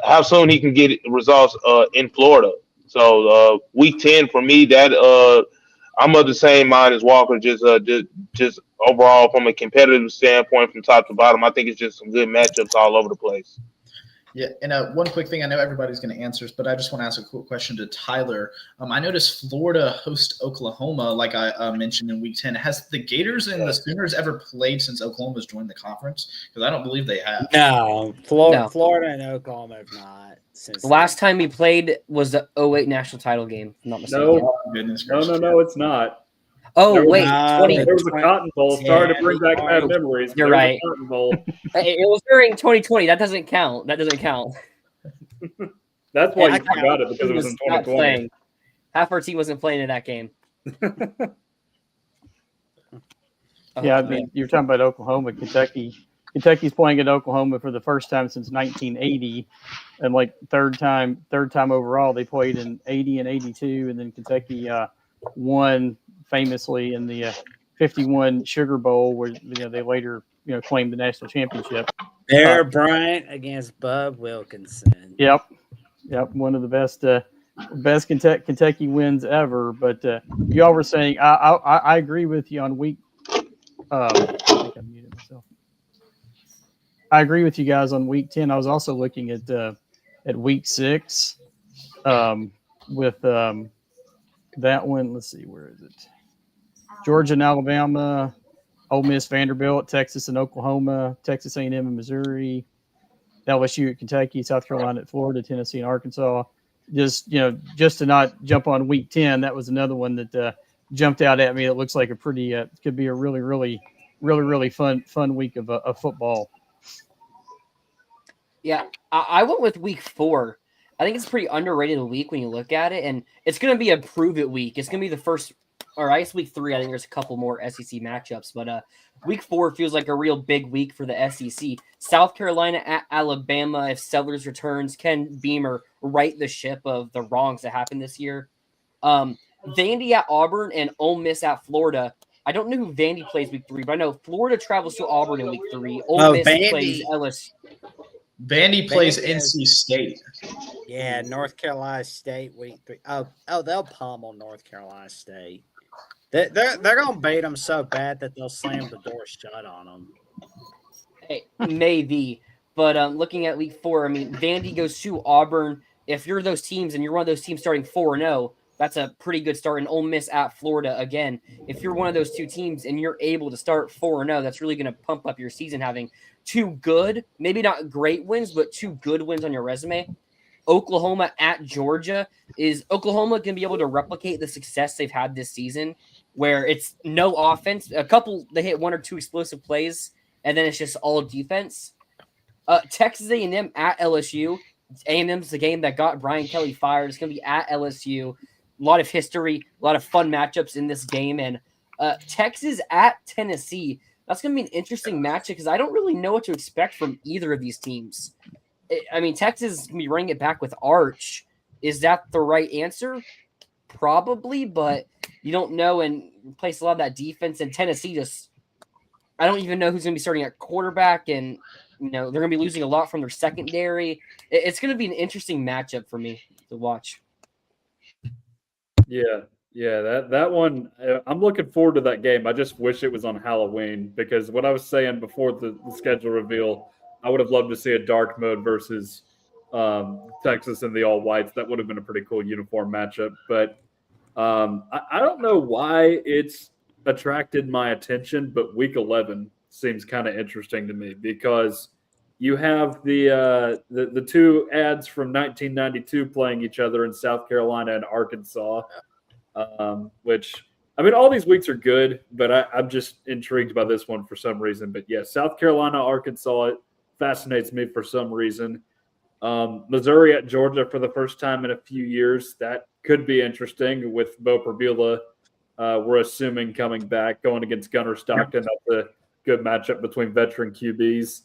how soon he can get results in Florida. So week 10 for me, that I'm of the same mind as Walker. Just overall from a competitive standpoint, from top to bottom, I think it's just some good matchups all over the place. Yeah, and one quick thing, I know everybody's going to answer, but I just want to ask a quick question to Tyler. I noticed Florida hosts Oklahoma, like I mentioned in Week 10. Has the Gators and the Sooners ever played since Oklahoma's joined the conference? Because I don't believe they have. No, No. Florida and Oklahoma have not. Since The last time we played was the 08 national title game, if I'm not mistaken. No, Goodness no, gracious. it's not. Oh, There was- wait, No, 20. There was a Cotton Bowl. Sorry to bring back Yeah, bad memories. You're There was right. a Cotton Bowl. It was during 2020. That doesn't count. That's why Yeah, you forgot it, because it was in not 2020. playing. Half our team wasn't playing in that game. Yeah, I mean, you're talking about Oklahoma, Kentucky. Kentucky's playing at Oklahoma for the first time since 1980, and like third time overall. They played in 80 and 82, and then Kentucky won famously in the 51 Sugar Bowl, where they later claimed the national championship. Bear Bryant against Bub Wilkinson. Yep, one of the best Kentucky wins ever. But y'all were saying I agree with you on week. I think I muted myself. I agree with you guys on week 10. I was also looking at week 6 with that one. Let's see, where is it? Georgia and Alabama, Ole Miss, Vanderbilt, Texas and Oklahoma, Texas A&M and Missouri, LSU at Kentucky, South Carolina at Florida, Tennessee and Arkansas. Just to not jump on week 10, that was another one that jumped out at me. It looks like a pretty could be a really fun week of football. Yeah, I went with week 4. I think it's a pretty underrated week when you look at it, and it's going to be a prove it week. It's going to be the first, or I guess week 3. I think there's a couple more SEC matchups, but week 4 feels like a real big week for the SEC. South Carolina at Alabama. If Sellers returns, can Beamer right the ship of the wrongs that happened this year? Vandy at Auburn and Ole Miss at Florida. I don't know who Vandy plays week 3, but I know Florida travels to Auburn in week 3. Ole Miss plays LSU. Vandy plays Vandy NC State. Yeah, North Carolina State week 3. Oh, they'll pummel North Carolina State. They're gonna beat them so bad that they'll slam the door shut on them. Hey, maybe, but looking at week 4, I mean, Vandy goes to Auburn. If you're those teams and you're one of those teams starting 4-0, that's a pretty good start. And Ole Miss at Florida again. If you're one of those two teams and you're able to start 4-0, that's really going to pump up your season. Having 2 good, maybe not great wins, but 2 good wins on your resume. Oklahoma at Georgia. Is Oklahoma going to be able to replicate the success they've had this season, where it's no offense? They hit 1 or 2 explosive plays, and then it's just all defense. Texas A&M at LSU. A&M's the game that got Brian Kelly fired. It's going to be at LSU. A lot of history, a lot of fun matchups in this game. And Texas at Tennessee. That's going to be an interesting matchup because I don't really know what to expect from either of these teams. I mean, Texas is going to be running it back with Arch. Is that the right answer? Probably, but you don't know, and replace a lot of that defense. And Tennessee I don't even know who's going to be starting at quarterback, and they're going to be losing a lot from their secondary. It's going to be an interesting matchup for me to watch. Yeah, that one, I'm looking forward to that game. I just wish it was on Halloween, because what I was saying before the schedule reveal, I would have loved to see a dark mode versus Texas and the all whites. That would have been a pretty cool uniform matchup. But I don't know why it's attracted my attention, but week 11 seems kind of interesting to me, because you have the 2 ads from 1992 playing each other in South Carolina and Arkansas, which, I mean, all these weeks are good, but I'm just intrigued by this one for some reason. But yeah, South Carolina, Arkansas, it fascinates me for some reason. Missouri at Georgia for the first time in a few years. That could be interesting with Bo Perbula, we're assuming, coming back, going against Gunnar Stockton. That's a good matchup between veteran QBs.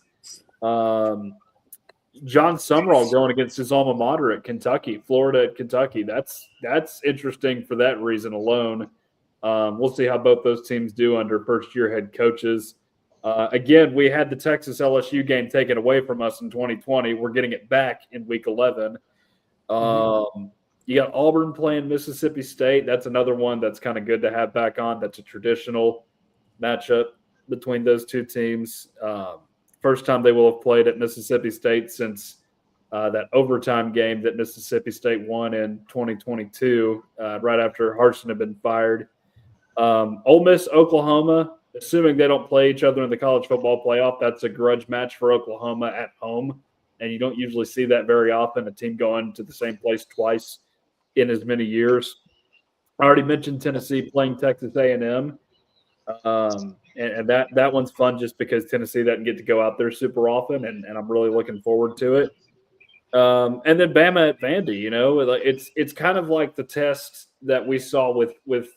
John Sumrall going against his alma mater at Kentucky, Florida at Kentucky. That's interesting for that reason alone. We'll see how both those teams do under first-year head coaches. Again, we had the Texas LSU game taken away from us in 2020. We're getting it back in week 11. You got Auburn playing Mississippi State. That's another one that's kind of good to have back on. That's a traditional matchup between those two teams. First time they will have played at Mississippi State since that overtime game that Mississippi State won in 2022, right after Harsin had been fired. Ole Miss, Oklahoma, assuming they don't play each other in the college football playoff, that's a grudge match for Oklahoma at home. And you don't usually see that very often, a team going to the same place twice in as many years. I already mentioned Tennessee playing Texas A&M. And that one's fun just because Tennessee doesn't get to go out there super often, and I'm really looking forward to it. And then Bama at Vandy, it's kind of like the test that we saw with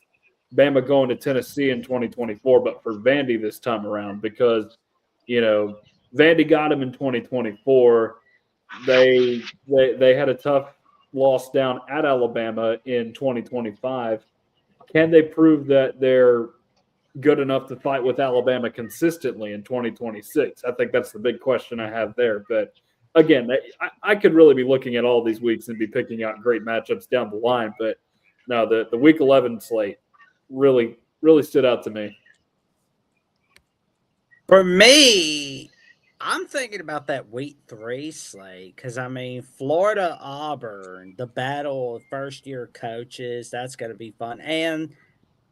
Bama going to Tennessee in 2024, but for Vandy this time around, because Vandy got him in 2024. They had a tough loss down at Alabama in 2025. Can they prove that they're good enough to fight with Alabama consistently in 2026? I think that's the big question I have there. But again, I could really be looking at all these weeks and be picking out great matchups down the line. But no, the Week 11 slate really stood out to me. For me, I'm thinking about that Week 3 slate because, Florida Auburn, the battle of first-year coaches, that's going to be fun. And,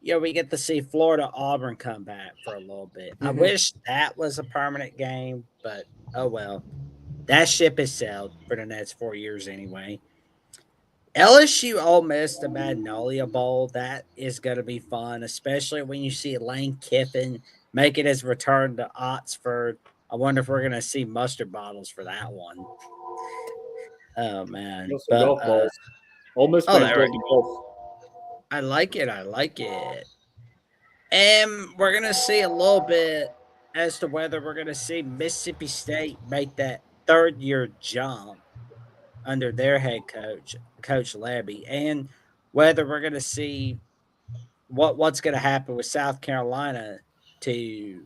we get to see Florida Auburn come back for a little bit. I wish that was a permanent game, but oh well. That ship has sailed for the next 4 years anyway. LSU Ole Miss, the Magnolia Bowl, that is going to be fun, especially when you see Lane Kiffin making his return to Oxford. I wonder if we're going to see mustard bottles for that one. Oh, man. Golf balls. Ole Miss fans love the golf. I like it. And we're going to see a little bit as to whether we're going to see Mississippi State make that third-year jump under their head coach, Coach Levy, and whether we're going to see what's going to happen with South Carolina to,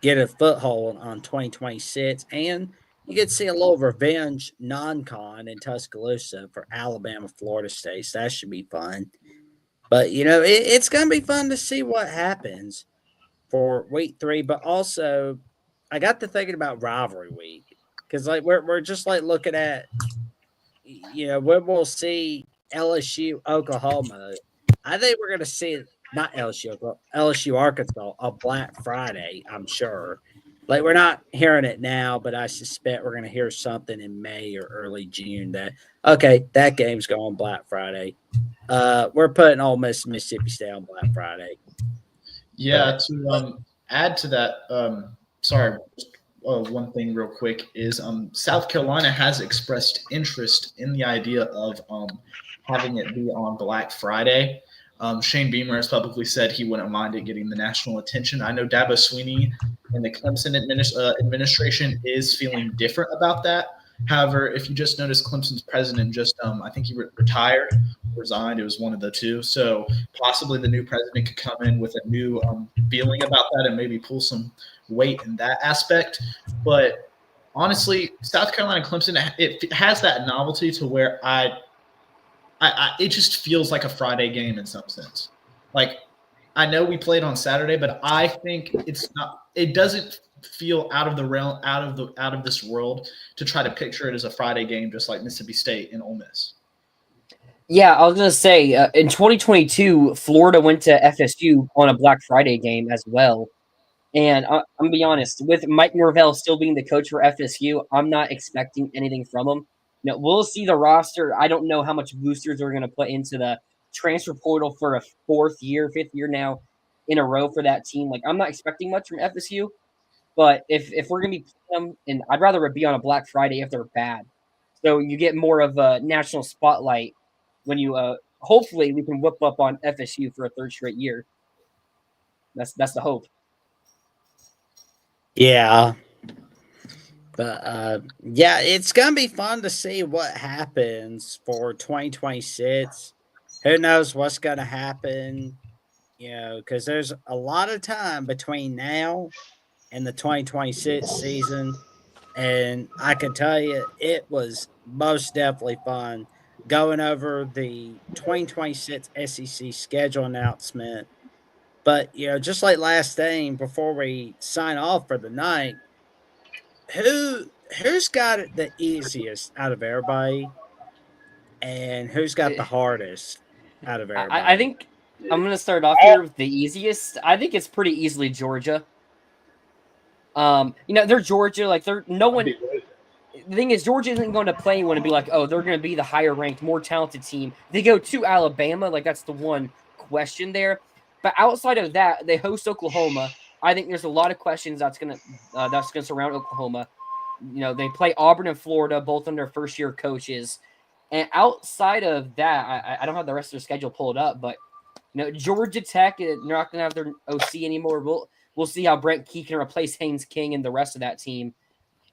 get a foothold on 2026. And you get to see a little revenge non-con in Tuscaloosa for Alabama, Florida State. So that should be fun. But, it's going to be fun to see what happens for Week 3. But also, I got to thinking about rivalry week. Because we're just looking at, when we'll see LSU Oklahoma. I think we're going to see not LSU, but LSU Arkansas on Black Friday. I'm sure. We're not hearing it now, but I suspect we're going to hear something in May or early June that that game's going Black Friday. We're putting Ole Miss Mississippi State on Black Friday. Yeah, to add to that, sorry. One thing real quick is South Carolina has expressed interest in the idea of having it be on Black Friday. Shane Beamer has publicly said he wouldn't mind it getting the national attention. I know Dabo Swinney and the Clemson administration is feeling different about that. However, if you just notice, Clemson's president just, I think he retired, resigned. It was one of the two. So possibly the new president could come in with a new feeling about that and maybe pull some weight in that aspect. But honestly, South Carolina, Clemson, it has that novelty to where it just feels like a Friday game in some sense. I know we played on Saturday, but I think it's not. It doesn't feel out of the realm, out of this world to try to picture it as a Friday game, just like Mississippi State and Ole Miss. Yeah, I was going to say, in 2022, Florida went to FSU on a Black Friday game as well. And I'm going to be honest, with Mike Norvell still being the coach for FSU, I'm not expecting anything from him. We'll see the roster. I don't know how much boosters are going to put into the transfer portal for a fifth year now in a row for that team. I'm not expecting much from FSU. But if we're going to be playing them, and I'd rather it be on a Black Friday if they're bad. So you get more of a national spotlight when you hopefully we can whip up on FSU for a third straight year. That's the hope. Yeah. But it's going to be fun to see what happens for 2026. Who knows what's going to happen, because there's a lot of time between now and the 2026 season. And I can tell you, it was most definitely fun going over the 2026 SEC schedule announcement. But, just like last thing, before we sign off for the night, who who's got it the easiest out of everybody, and who's got the hardest out of everybody? I think I'm going to start off here with the easiest. I think it's pretty easily Georgia. They're Georgia. Like they're no one. The thing is, Georgia isn't going to play anyone and be like, oh, they're going to be the higher ranked, more talented team. They go to Alabama. Like that's the one question there. But outside of that, they host Oklahoma. I think there's a lot of questions that's gonna surround Oklahoma. They play Auburn and Florida, both under first year coaches. And outside of that, I don't have the rest of their schedule pulled up, but Georgia Tech, they're not going to have their OC anymore. We'll see how Brent Key can replace Haynes King and the rest of that team.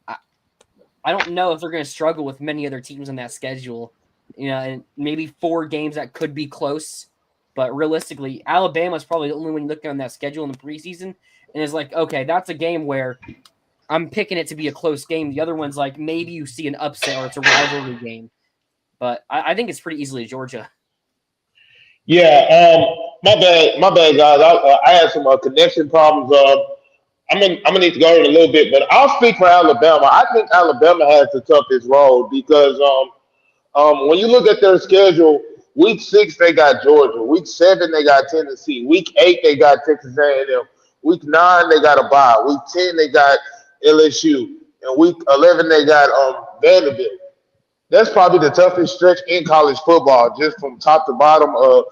I don't know if they're going to struggle with many other teams on that schedule. And maybe 4 games that could be close, but realistically, Alabama is probably the only one looking on that schedule in the preseason, and is like, okay, that's a game where I'm picking it to be a close game. The other one's like maybe you see an upset or it's a rivalry game. But I think it's pretty easily Georgia. Yeah, my bad, guys. I had some connection problems. I'm gonna need to go in a little bit, but I'll speak for Alabama. I think Alabama has the toughest road because when you look at their schedule, week 6 they got Georgia, week 7 they got Tennessee, week 8 they got Texas A&M, week 9 they got a bye, week 10 they got LSU, and week 11 they got Vanderbilt. That's probably the toughest stretch in college football, just from top to bottom of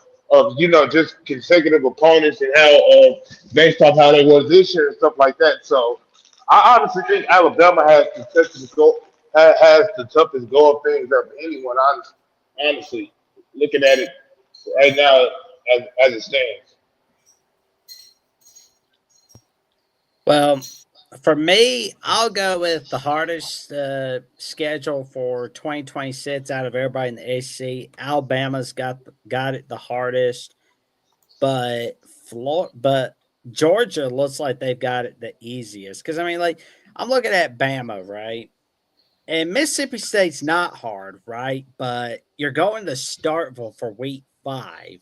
just consecutive opponents and how based off how they was this year and stuff like that. So I honestly think Alabama has the toughest go of things of anyone. Honestly, looking at it right now as it stands. Well, for me, I'll go with the hardest schedule for 2026 out of everybody in the ACC. Alabama's got it the hardest, but Georgia looks like they've got it the easiest. Because I'm looking at Bama, right? And Mississippi State's not hard, right? But you're going to Starkville for week 5.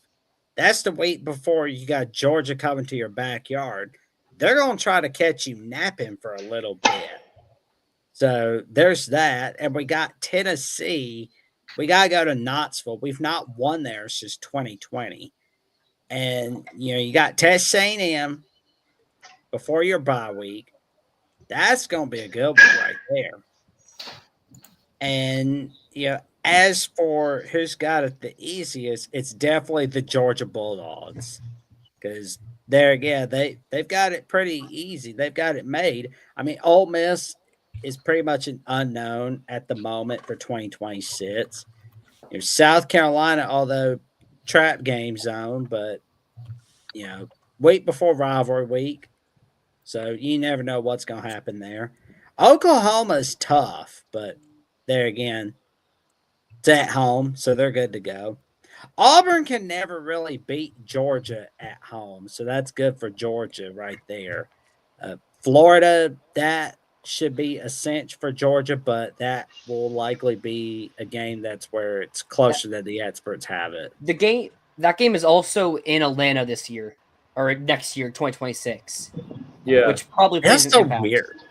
That's the week before you got Georgia coming to your backyard. They're going to try to catch you napping for a little bit. So there's that. And we got Tennessee. We got to go to Knoxville. We've not won there since 2020. And, you got Texas A&M before your bye week. That's going to be a good one right there. And, as for who's got it the easiest, it's definitely the Georgia Bulldogs. Because they've got it pretty easy. They've got it made. Ole Miss is pretty much an unknown at the moment for 2026. South Carolina, although trap game zone, but week before rivalry week, so you never know what's going to happen there. Oklahoma is tough, but there again, it's at home, so they're good to go. Auburn can never really beat Georgia at home, so that's good for Georgia right there. Florida, that should be a cinch for Georgia, but that will likely be a game that's where it's closer than the experts have it. That game is also in Atlanta this year or next year, 2026. Yeah, which probably that's so weird.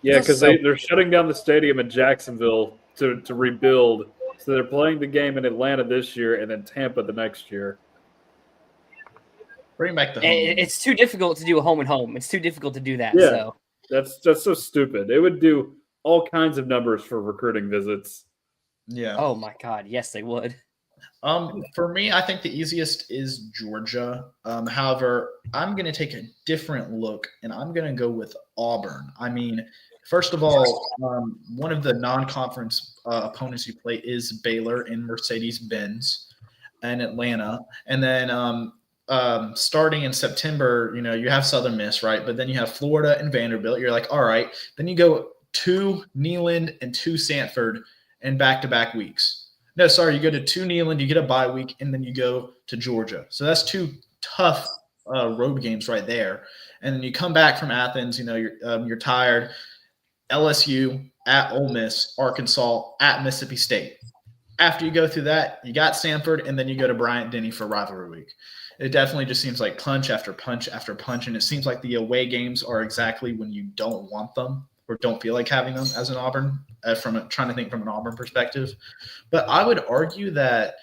Yeah, because they're shutting down the stadium in Jacksonville to rebuild. So they're playing the game in Atlanta this year and then Tampa the next year. Bring back the home. It's too difficult to do a home and home. It's too difficult to do that. Yeah, so that's so stupid. It would do all kinds of numbers for recruiting visits. Yeah. Oh my God, yes, they would. For me, I think the easiest is Georgia. However, I'm going to take a different look, and I'm going to go with Auburn. First of all, one of the non-conference opponents you play is Baylor in Mercedes-Benz in Atlanta. And then starting in September, you have Southern Miss, right? But then you have Florida and Vanderbilt. You're like, all right. Then you go to Neyland and to Sanford in back-to-back weeks. No, sorry, you go to 2 Neyland, you get a bye week, and then you go to Georgia. So that's 2 tough road games right there. And then you come back from Athens, you're tired. LSU, at Ole Miss, Arkansas, at Mississippi State. After you go through that, you got Sanford, and then you go to Bryant-Denny for rivalry week. It definitely just seems like punch after punch after punch, and it seems like the away games are exactly when you don't want them. or don't feel like having them as an Auburn, trying to think from an Auburn perspective. But I would argue that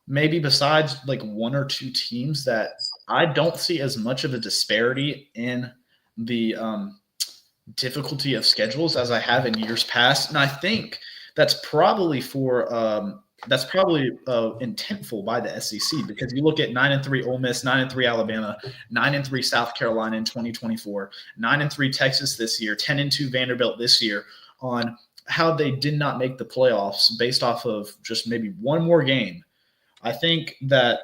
maybe besides like one or two teams that I don't see as much of a disparity in the difficulty of schedules as I have in years past. And I think that's probably intentful by the SEC, because you look at 9-3 Ole Miss, 9-3 Alabama, 9-3 South Carolina in 2024, 9-3 Texas this year, 10-2 Vanderbilt this year, on how they did not make the playoffs based off of just maybe one more game. I think that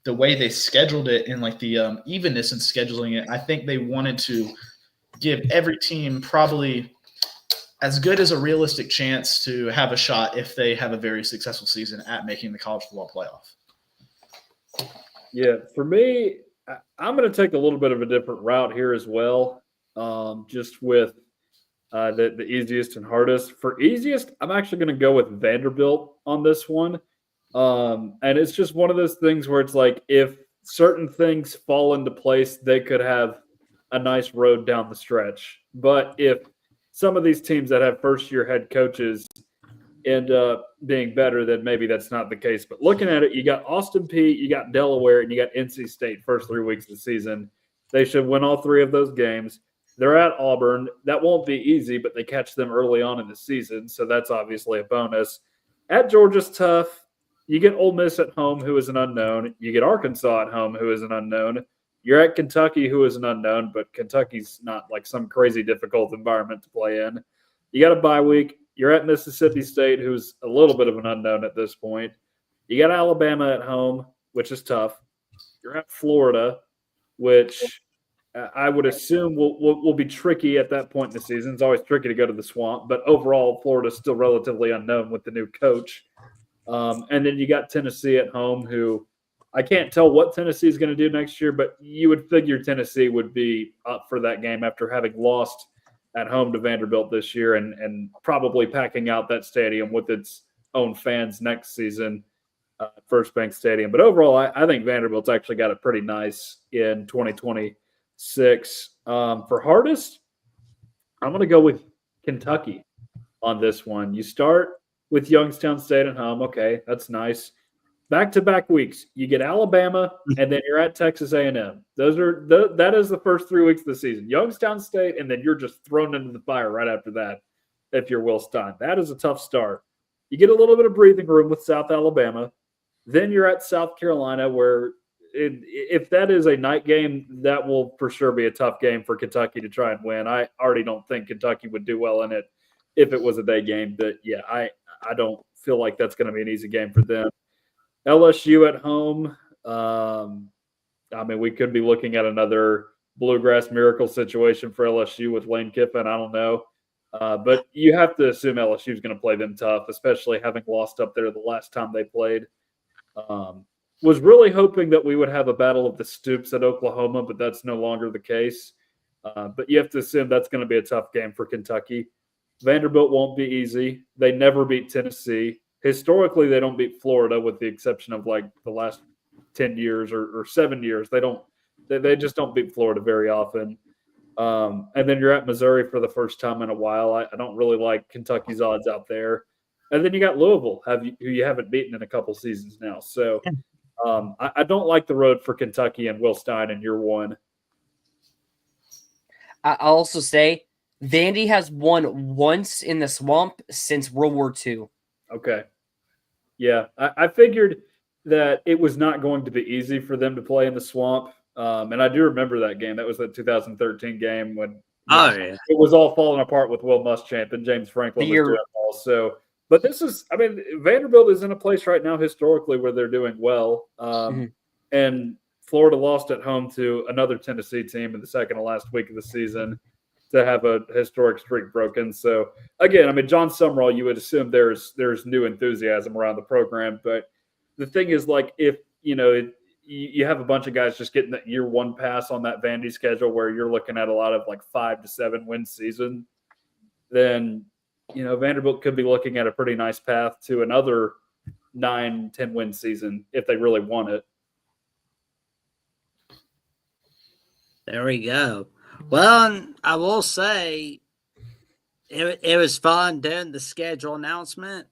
the way they scheduled it and like the evenness in scheduling it, I think they wanted to give every team probably as good as a realistic chance to have a shot if they have a very successful season at making the college football playoff. Yeah, for me, I'm going to take a little bit of a different route here as well, just with the easiest and hardest. For easiest, I'm actually going to go with Vanderbilt on this one. And it's just one of those things where it's like if certain things fall into place, they could have a nice road down the stretch. But if some of these teams that have first-year head coaches end up being better, then maybe that's not the case. But looking at it, you got Austin Peay, you got Delaware, and you got NC State first 3 weeks of the season. They should win all three of those games. They're at Auburn. That won't be easy, but they catch them early on in the season, so that's obviously a bonus. At Georgia's tough. You get Ole Miss at home, who is an unknown. You get Arkansas at home, who is an unknown. You're at Kentucky, who is an unknown, but Kentucky's not like some crazy difficult environment to play in. You got a bye week. You're at Mississippi State, who's a little bit of an unknown at this point. You got Alabama at home, which is tough. You're at Florida, which I would assume will be tricky at that point in the season. It's always tricky to go to the Swamp, but overall, Florida's still relatively unknown with the new coach. And then you got Tennessee at home, who I can't tell what Tennessee is going to do next year, but you would figure Tennessee would be up for that game after having lost at home to Vanderbilt this year and probably packing out that stadium with its own fans next season, First Bank Stadium. But overall, I think Vanderbilt's actually got it pretty nice in 2026. For hardest, I'm going to go with Kentucky on this one. You start with Youngstown State at home. Okay, that's nice. Back-to-back weeks, you get Alabama, and then you're at Texas A&M. That is the first 3 weeks of the season. Youngstown State, and then you're just thrown into the fire right after that if you're Will Stein. That is a tough start. You get a little bit of breathing room with South Alabama. Then you're at South Carolina, where if that is a night game, that will for sure be a tough game for Kentucky to try and win. I already don't think Kentucky would do well in it if it was a day game. But, yeah, I don't feel like that's going to be an easy game for them. LSU at home. I mean, we could be looking at another Bluegrass miracle situation for LSU with Lane Kiffin. I don't know. But you have to assume LSU is going to play them tough, especially having lost up there the last time they played. Was really hoping that we would have a battle of the Stoops at Oklahoma, but that's no longer the case. But you have to assume that's going to be a tough game for Kentucky. Vanderbilt won't be easy. They never beat Tennessee. Historically, they don't beat Florida, with the exception of like the last 10 years or 7 years. They just don't beat Florida very often. And then you're at Missouri for the first time in a while. I don't really like Kentucky's odds out there. And then you got Louisville, who you haven't beaten in a couple seasons now. So I don't like the road for Kentucky and Will Stein in year one. I'll also say Vandy has won once in the Swamp since World War II. Okay. Yeah, I figured that it was not going to be easy for them to play in the Swamp. And I do remember that game. That was the 2013 game when it was all falling apart with Will Muschamp and James Franklin was doing well. So, but Vanderbilt is in a place right now historically where they're doing well. And Florida lost at home to another Tennessee team in the second to last week of the season to have a historic streak broken. So again, I mean, John Summerall, you would assume there's new enthusiasm around the program, but the thing is, like, if you have a bunch of guys just getting that year one pass on that Vandy schedule where you're looking at a lot of like 5 to 7 win season, then Vanderbilt could be looking at a pretty nice path to another 9-10 win season if they really want it. There we go. Well, I will say it was fun doing the schedule announcement,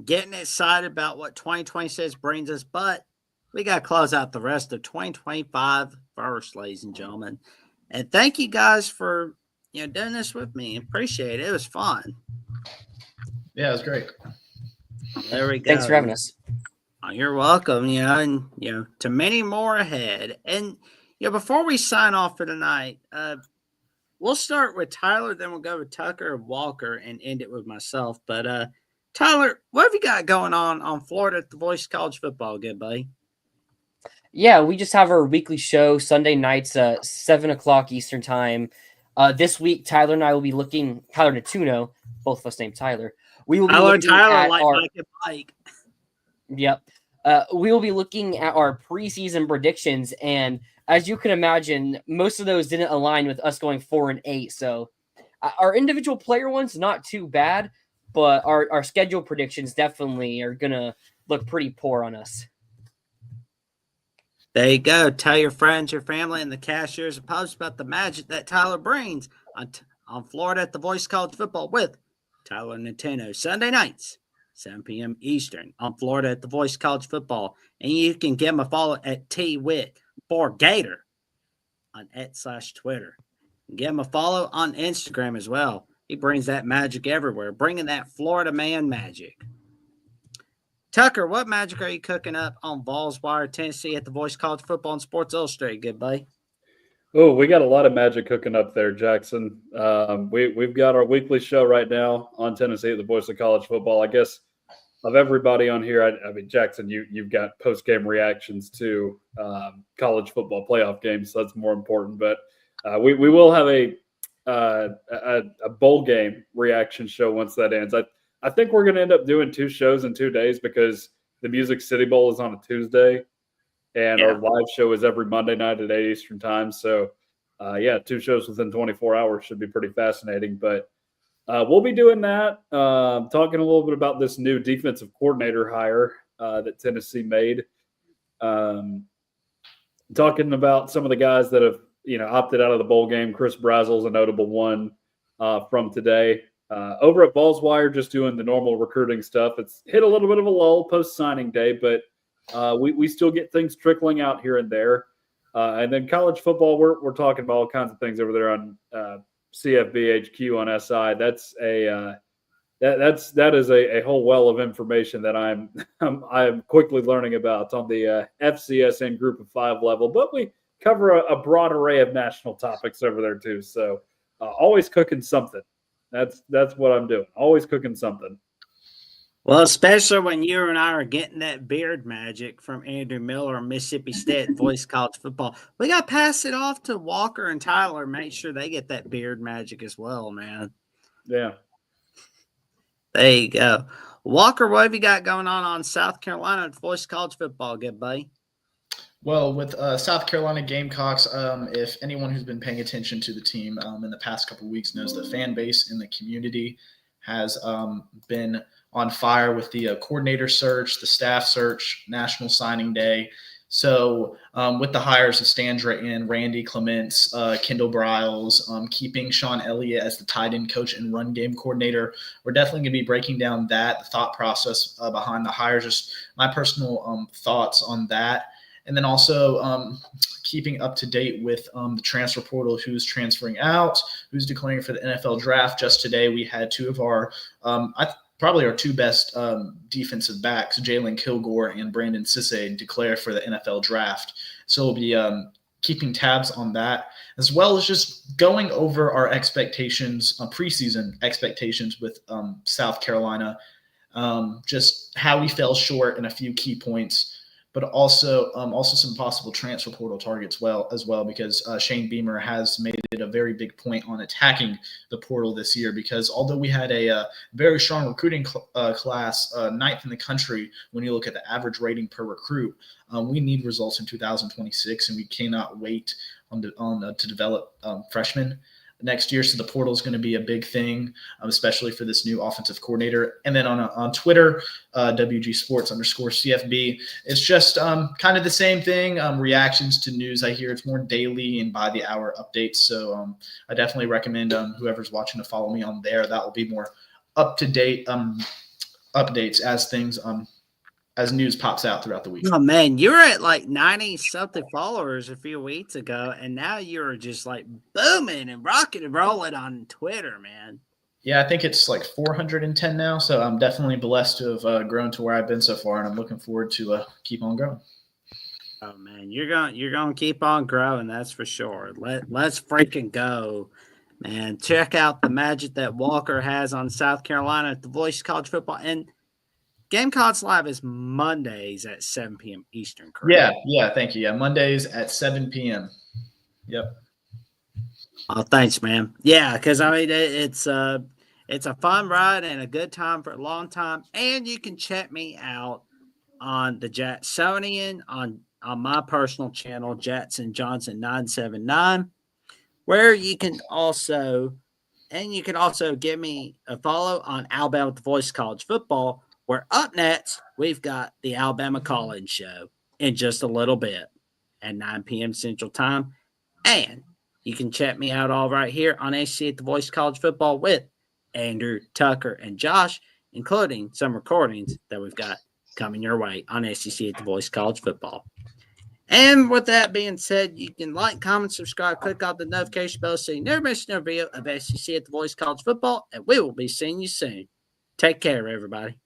getting excited about what 2026 brings us, but we got to close out the rest of 2025 first, ladies and gentlemen. And thank you guys for doing this with me. Appreciate it. It was fun. Yeah, it was great. There we go. Thanks for having us. You're welcome. And to many more ahead. And before we sign off for tonight, we'll start with Tyler, then we'll go with Tucker and Walker, and end it with myself. But Tyler, what have you got going on Florida at the Voice of College Football? Good, buddy. Yeah, we just have our weekly show Sunday nights, 7:00 Eastern time. This week, Tyler and I will be looking. Tyler Natuno, both of us named Tyler. We will be looking at our. Mike. Yep. We will be looking at our preseason predictions, and as you can imagine, most of those didn't align with us going 4-8. So our individual player ones not too bad, but our schedule predictions definitely are gonna look pretty poor on us. There you go. Tell your friends, your family, and the cashiers and pubs about the magic that Tyler brings on Florida at the Voice of College Football with Tyler Nintendo Sunday nights, 7 p.m. Eastern on Florida at the Voice of College Football. And you can give him a follow at TWIT4Gator on /Twitter. Give him a follow on Instagram as well. He brings that magic everywhere, bringing that Florida man magic. Tucker, what magic are you cooking up on Vols Wire, Tennessee at the Voice of College Football and Sports Illustrated? Good, buddy. Oh, we got a lot of magic cooking up there, Jackson. We've got our weekly show right now on Tennessee at the Voice of College Football. I guess of everybody on here, I mean, Jackson, you've got post-game reactions to college football playoff games, so that's more important. But we will have a bowl game reaction show once that ends. I think we're going to end up doing 2 shows in 2 days because the Music City Bowl is on a Tuesday, and our live show is every Monday night at 8 Eastern time. So, 2 shows within 24 hours should be pretty fascinating. But we'll be doing that, talking a little bit about this new defensive coordinator hire that Tennessee made, talking about some of the guys that have opted out of the bowl game. Chris Brazel's a notable one from today. Over at Vols Wire, just doing the normal recruiting stuff. It's hit a little bit of a lull post-signing day, but we still get things trickling out here and there. And then college football, we're talking about all kinds of things over there on CFB HQ on SI. That is a whole well of information that I'm quickly learning about on the FCSN Group of 5 level. But we cover a broad array of national topics over there too. So always cooking something. That's what I'm doing. Always cooking something. Well, especially when you and I are getting that beard magic from Andrew Miller and Mississippi State Voice College Football. We got to pass it off to Walker and Tyler. Make sure they get that beard magic as well, man. Yeah. There you go. Walker, what have you got going on South Carolina at Voice College Football? Good, buddy. Well, with South Carolina Gamecocks, if anyone who's been paying attention to the team in the past couple of weeks knows the fan base in the community has been on fire with the coordinator search, the staff search, National Signing Day. So with the hires of Stan Drayton, Randy Clements, Kendall Briles, keeping Sean Elliott as the tight end coach and run game coordinator, we're definitely going to be breaking down the thought process behind the hires, just my personal thoughts on that. And then also keeping up to date with the transfer portal, who's transferring out, who's declaring for the NFL draft. Just today, we had 2 of our probably our 2 best defensive backs, Jalen Kilgore and Brandon Sisse, declare for the NFL draft. So we'll be keeping tabs on that, as well as just going over our expectations, preseason expectations with South Carolina, just how we fell short in a few key points, but also some possible transfer portal targets as well, because Shane Beamer has made it a very big point on attacking the portal this year, because although we had a very strong recruiting class, 9th in the country when you look at the average rating per recruit, we need results in 2026, and we cannot wait to develop freshmen. next year. So the portal is going to be a big thing, especially for this new offensive coordinator. And then on Twitter, WG Sports _CFB. It's just kind of the same thing. Reactions to news. I hear it's more daily and by the hour updates. So I definitely recommend whoever's watching to follow me on there. That will be more up to date updates as things as news pops out throughout the week. Oh man, you were at like 90 something followers a few weeks ago, and now you're just like booming and rocking and rolling on Twitter, man. Yeah, I think it's like 410 now, so I'm definitely blessed to have grown to where I've been so far, and I'm looking forward to keep on growing. Oh man, you're gonna keep on growing, that's for sure. Let's freaking go, man. Check out the magic that Walker has on South Carolina at the Voice of College Football. And Gamecocks Live is Mondays at 7 p.m. Eastern, correct? Yeah, thank you. Yeah, Mondays at 7 p.m. Yep. Oh, thanks, man. Yeah, because I mean it's a fun ride and a good time for a long time. And you can check me out on the Jacksonian on my personal channel, Jackson Johnson 979, where you can also give me a follow on Alabama with the Voice of College Football. Where up next, we've got the Alabama Call-In Show in just a little bit at 9 p.m. Central Time. And you can check me out all right here on SC at the Voice of College Football with Andrew, Tucker, and Josh, including some recordings that we've got coming your way on SEC at the Voice of College Football. And with that being said, you can like, comment, subscribe, click on the notification bell so you never miss another video of SEC at the Voice of College Football, and we will be seeing you soon. Take care, everybody.